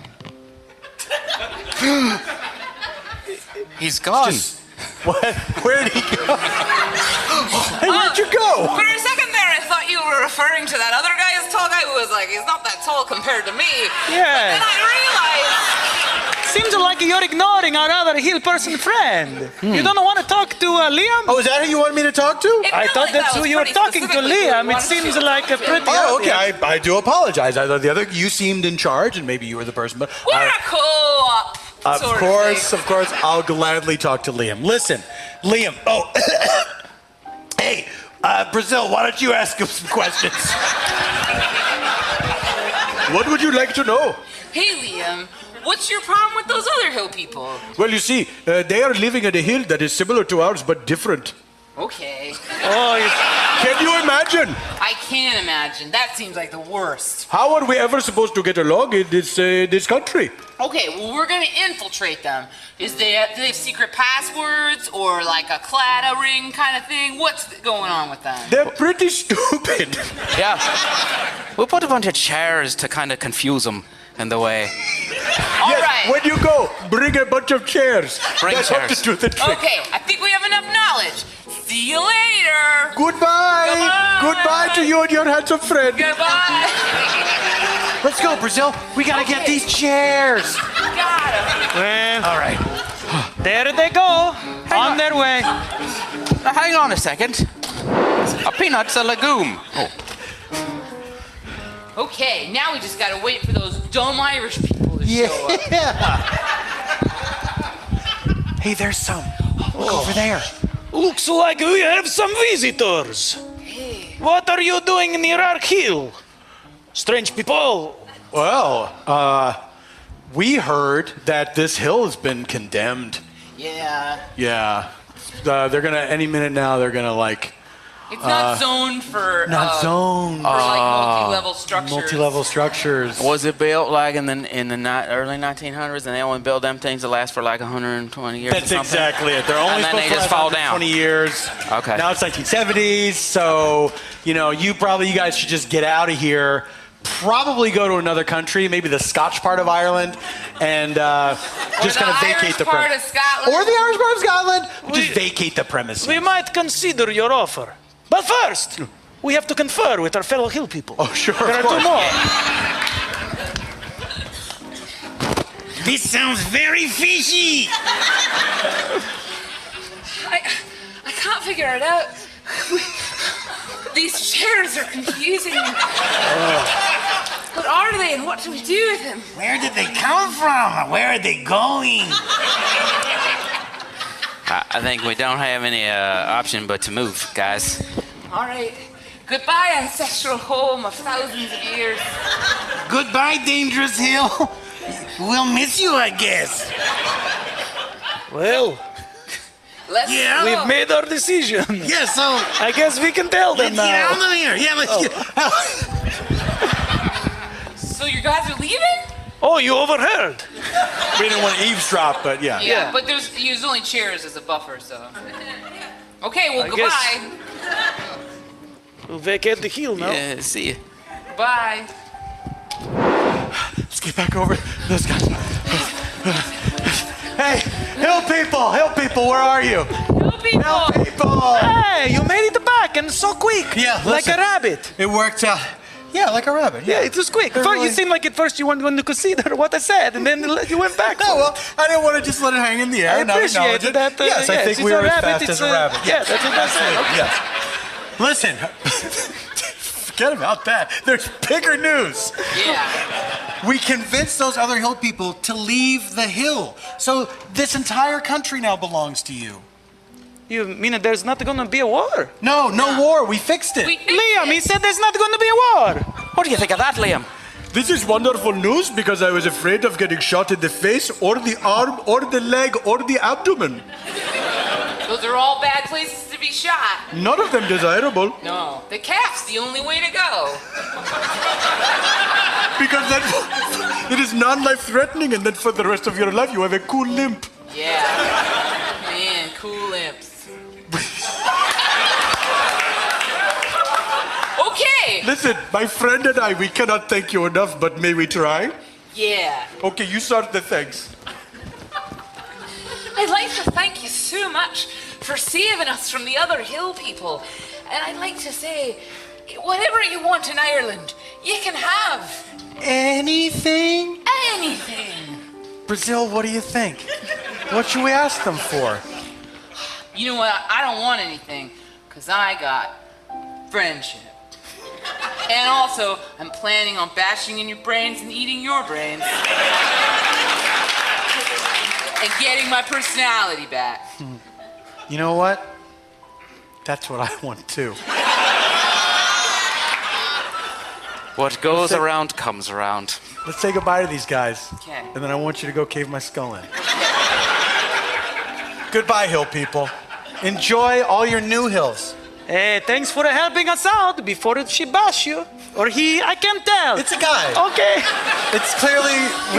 He's gone.
What? Where did he go? Hey, where'd you go?
For a second there, I thought you were referring to that other guy, this tall guy who was like, he's not that tall compared to me.
Yeah.
But then I realized...
Seems like you're ignoring our other hill person friend. You don't want to talk to Liam?
Oh, is that who you wanted me to talk to?
I thought that's who you were talking to, Liam. It seems like a pretty
Oh, okay.
obvious.
I do apologize. I thought the other you seemed in charge, and maybe you were the person. But
We're a co-op.
of course, I'll gladly talk to Liam. Listen, Liam. Oh, hey, Brazil. Why don't you ask him some questions? What would you like to know?
Hey, Liam. What's your problem with those other hill people?
Well, you see, they are living at a hill that is similar to ours, but different.
Okay.
Oh,
Can you imagine?
I can't imagine. That seems like the worst.
How are we ever supposed to get along in this country?
Okay, well, we're gonna infiltrate them. Do they have secret passwords or like a clattering kind of thing? What's going on with them?
They're pretty stupid.
Yeah. We'll put a bunch of chairs to kind of confuse them in the way.
All right.
When you go, bring a bunch of chairs.
Bring
That's
chairs.
how to do the trick.
Okay, I think we have enough knowledge. See you later.
Goodbye.
Goodbye.
Goodbye to you and your handsome friend.
Goodbye.
Let's go, Brazil. We gotta get these chairs.
Got him.
well,
All right.
there they go. On their way.
Now, hang on a second. A peanut's a legume. Oh.
Okay, now we just gotta wait for those dumb Irish people to show up.
Hey, there's some. Look over there.
Looks like we have some visitors. What are you doing near our hill? Strange people.
Well, we heard that this hill has been condemned.
Yeah.
Yeah. They're gonna, any minute now, they're gonna like...
It's not zoned for
zoned.
for like multi-level structures.
Multi-level structures.
Was it built like in the early 1900s, and they only build them things that last for like 120 years?
That's
or something?
exactly it. They're only
And then
supposed
they
to
just
last
fall down.
20 years.
Okay.
Now it's 1970s, so you guys should just get out of here. Probably go to another country, maybe the Scotch part of Ireland, and just kind of vacate the
part
premises.
of Scotland.
Or the Irish part of Scotland. Just vacate the premises.
We might consider your offer. But first, we have to confer with our fellow hill people.
Oh, sure.
There are
of course.
2 more.
This sounds very fishy.
I can't figure it out. These chairs are confusing me. What are they and what do we do with them?
Where did they come from? Where are they going?
I think we don't have any option but to move, guys.
All right. Goodbye, ancestral home of thousands of years.
Goodbye, Dangerous Hill. We'll miss you, I guess.
Well,
Let's go.
we've made our decision.
Yeah, so
I guess we can tell them
let's get
now.
out of here. Yeah, let's get out.
So you guys are leaving?
Oh, you overheard.
We didn't want to eavesdrop, but yeah.
Yeah, but there's only chairs as a buffer, so. Okay, well,
I
goodbye.
We'll vacate the hill now.
Yeah, see you.
Bye.
Let's get back over those guys. Hey, hill people, where are you?
Hill people.
Hill people.
Hey, you made it back and so quick.
Yeah,
like
listen.
a rabbit.
It worked out. Yeah, like a rabbit.
Yeah, it was quick.
They're
You seemed like at first you weren't going to consider what I said, and then you went back.
No, well, I didn't want to just let it hang in the air.
I
not acknowledge
appreciate
it.
that.
Yes, I
yes,
think
it's
we
a
were as
rabbit,
fast
it's
as a rabbit.
Yeah, that's what I said. Okay.
Yes. Listen, forget about that. There's bigger news.
Yeah.
We convinced those other hill people to leave the hill. So this entire country now belongs to you.
You mean that there's not going to be a war?
No war. We fixed it.
Liam, he said there's not going to be a war.
What do you think of that, Liam?
This is wonderful news because I was afraid of getting shot in the face or the arm or the leg or the abdomen.
Those are all bad places to be shot.
None of them desirable
No. The calf's the only way to go.
because then it is non-life threatening and then for the rest of your life you have a cool limp.
Yeah. Man, cool imps. Okay.
Listen, my friend and I, we cannot thank you enough, but may we try?
Yeah.
Okay, you start the thanks.
I'd like to thank you so much for saving us from the other hill people. And I'd like to say, whatever you want in Ireland, you can have.
Anything?
Anything.
Brazil, what do you think? What should we ask them for?
You know what? I don't want anything, because I got friendship. And also, I'm planning on bashing in your brains and eating your brains. And getting my personality back.
You know what? That's what I want too.
What goes around comes around.
Let's say goodbye to these guys.
Okay.
And then I want you to go cave my skull in. Goodbye, hill people. Enjoy all your new hills.
Hey, thanks for helping us out before she bash you. Or he, I can't tell.
It's a guy.
Okay.
It's clearly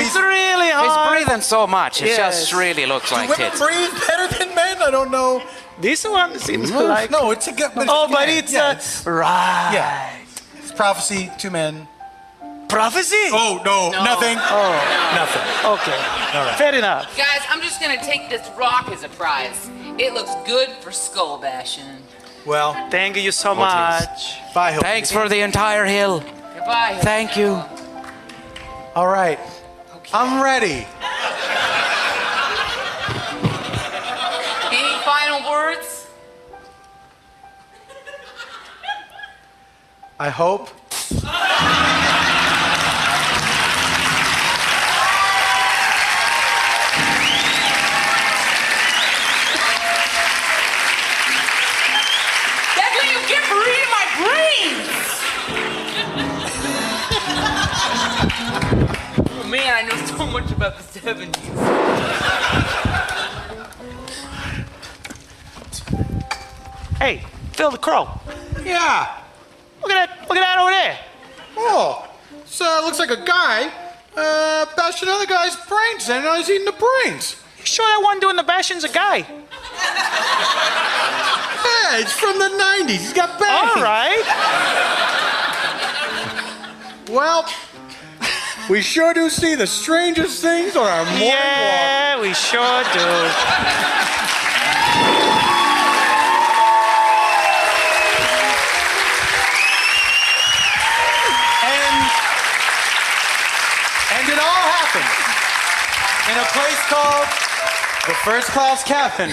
It's really
He's
hard.
breathing so much, it
Yes.
just really looks
Do
like
women
tits.
breathe better than men? I don't know.
This one seems like...
No, it's a good. But
Oh, but
yeah,
it's...
yeah, it's
right.
yeah. It's prophecy. 2 men.
Prophecy?
Oh no,
No.
nothing.
Oh,
Nothing.
okay.
All right.
Fair enough.
Guys, I'm just gonna take this rock as a prize. It looks good for skull bashing.
Well,
Thank you so much.
bye, hill.
Thanks for the entire hill.
Goodbye.
Thank you.
All right. I'm ready.
Any final words?
I hope.
That's what you get for eating my brains! Oh man, I know so much about the 70s.
Hey, Phil the Crow.
Yeah.
Look at that over there.
Oh, so looks like a guy bashed another guy's brains in, and now he's eating the brains.
You sure that one doing the bashing's a guy?
Yeah, it's from the 90s. He's got bangs.
All right.
Well, we sure do see the strangest things on our morning walk.
Yeah, we sure do.
And it all happened in a place called the First Class Cabin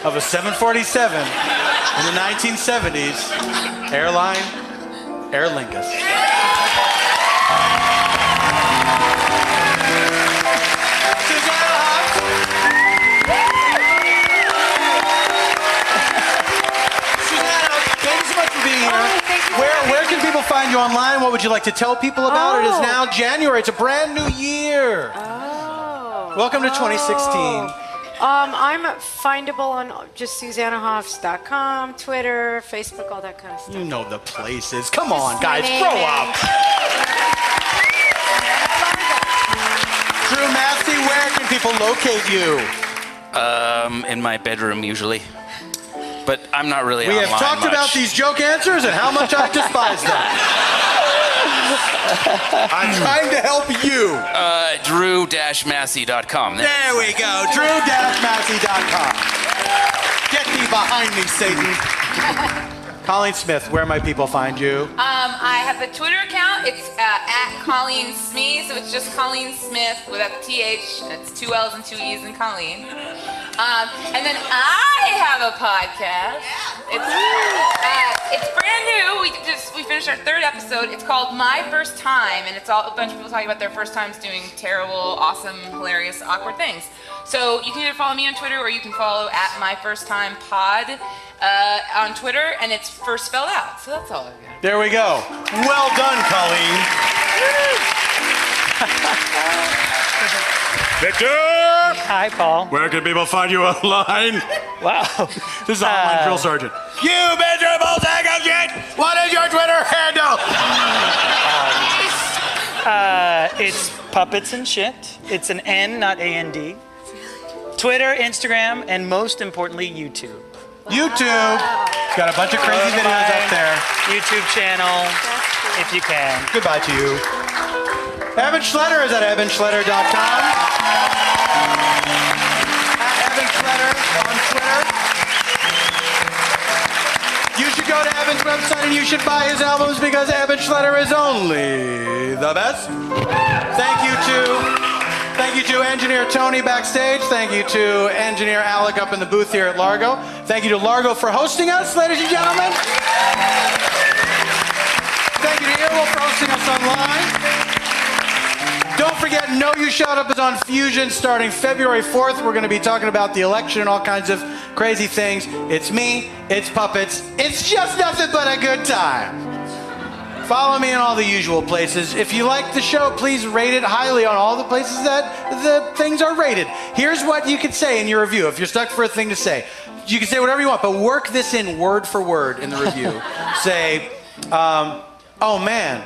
of a 747 in the 1970s. Airline Aer Lingus.
you online? What would you like to tell people about? It is now January. It's a brand new year. Welcome to 2016.
I'm findable on just SusannaHoffs.com, Twitter, Facebook, all that kind of stuff.
You know the places. Come on,
my
guys,
name
grow
and-
up. Drew Massey, where can people locate you?
In my bedroom usually. But I'm not really
We
online
have talked
much.
about these joke answers and how much I despise them. I'm trying to help you.
Drew-Massey.com.
There we go. Drew-Massey.com. Get thee behind me, Satan. Colleen Smith, where might people find you?
I have a Twitter account. It's at Colleen Smith, so it's just Colleen Smith without the TH. It's 2 L's and 2 E's in Colleen. And then I have a podcast. It's brand new. We finished our 3rd episode. It's called My First Time, and it's all a bunch of people talking about their first times doing terrible, awesome, hilarious, awkward things. So you can either follow me on Twitter or you can follow at My First Time Pod on Twitter, and it's first spelled out. So that's all I've got.
There we go. Well done, Colleen.
Victor!
Hi, Paul.
Where can people find you online?
Wow.
This is online drill sergeant.
You miserable sack of shit! What is your Twitter handle?
It's Puppets and Shit. It's an N, not A-N-D. Twitter, Instagram, and most importantly, YouTube.
YouTube. Got a bunch of crazy videos up there.
YouTube channel, if you can.
Goodbye to you. Eban Schletter is at ebanschletter.com. At Eban Schletter on Twitter. You should go to Eban's website and you should buy his albums because Eban Schletter is only the best. Thank you to engineer Tony backstage. Thank you to engineer Alec up in the booth here at Largo. Thank you to Largo for hosting us, ladies and gentlemen. Thank you to Earwolf for hosting us online. Don't forget, Know You Shut Up is on Fusion starting February 4th. We're going to be talking about the election and all kinds of crazy things. It's me, it's puppets, it's just nothing but a good time. Follow me in all the usual places. If you like the show, please rate it highly on all the places that the things are rated. Here's what you could say in your review. If you're stuck for a thing to say, you can say whatever you want, but work this in word for word in the review. Say, oh man,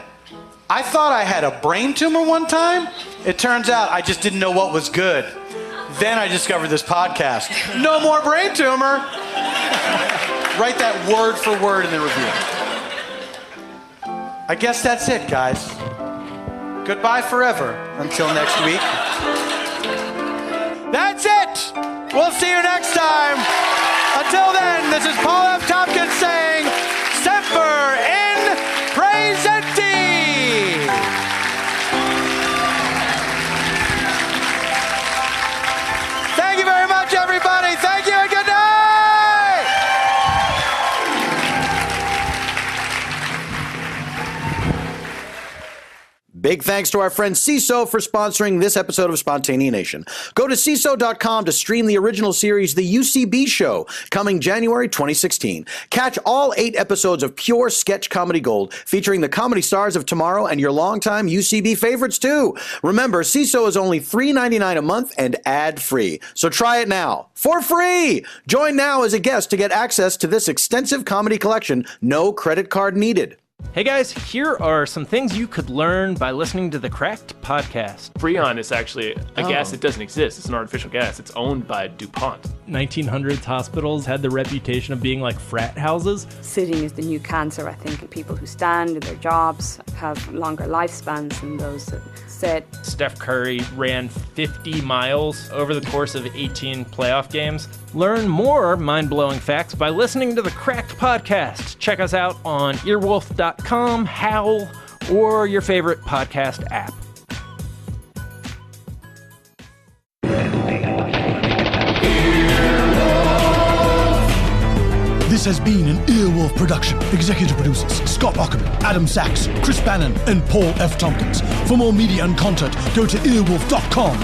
I thought I had a brain tumor one time. It turns out I just didn't know what was good. Then I discovered this podcast. No more brain tumor. Write that word for word in the review. I guess that's it, guys. Goodbye forever until next week. That's it. We'll see you next time. Until then, this is Paul F. Tompkins saying, Semper in Praesenti. Thank you very much, everybody. Thank you and good night.
Big thanks to our friend CISO for sponsoring this episode of Spontaneanation. Go to CISO.com to stream the original series, The UCB Show, coming January 2016. Catch all 8 episodes of pure sketch comedy gold, featuring the comedy stars of tomorrow and your longtime UCB favorites, too. Remember, CISO is only $3.99 a month and ad-free. So try it now, for free! Join now as a guest to get access to this extensive comedy collection, no credit card needed.
Hey guys, here are some things you could learn by listening to the Cracked podcast.
Freon is actually a gas that doesn't exist. It's an artificial gas. It's owned by DuPont.
1900s hospitals had the reputation of being like frat houses.
Sitting is the new cancer, I think. People who stand in their jobs have longer lifespans than those that sit.
Steph Curry ran 50 miles over the course of 18 playoff games. Learn more mind-blowing facts by listening to the Cracked podcast. Check us out on earwolf.com, Howl, or your favorite podcast app.
This has been an Earwolf production. Executive producers Scott Ackerman, Adam Sachs, Chris Bannon, and Paul F. Tompkins. For more media and content, go to earwolf.com.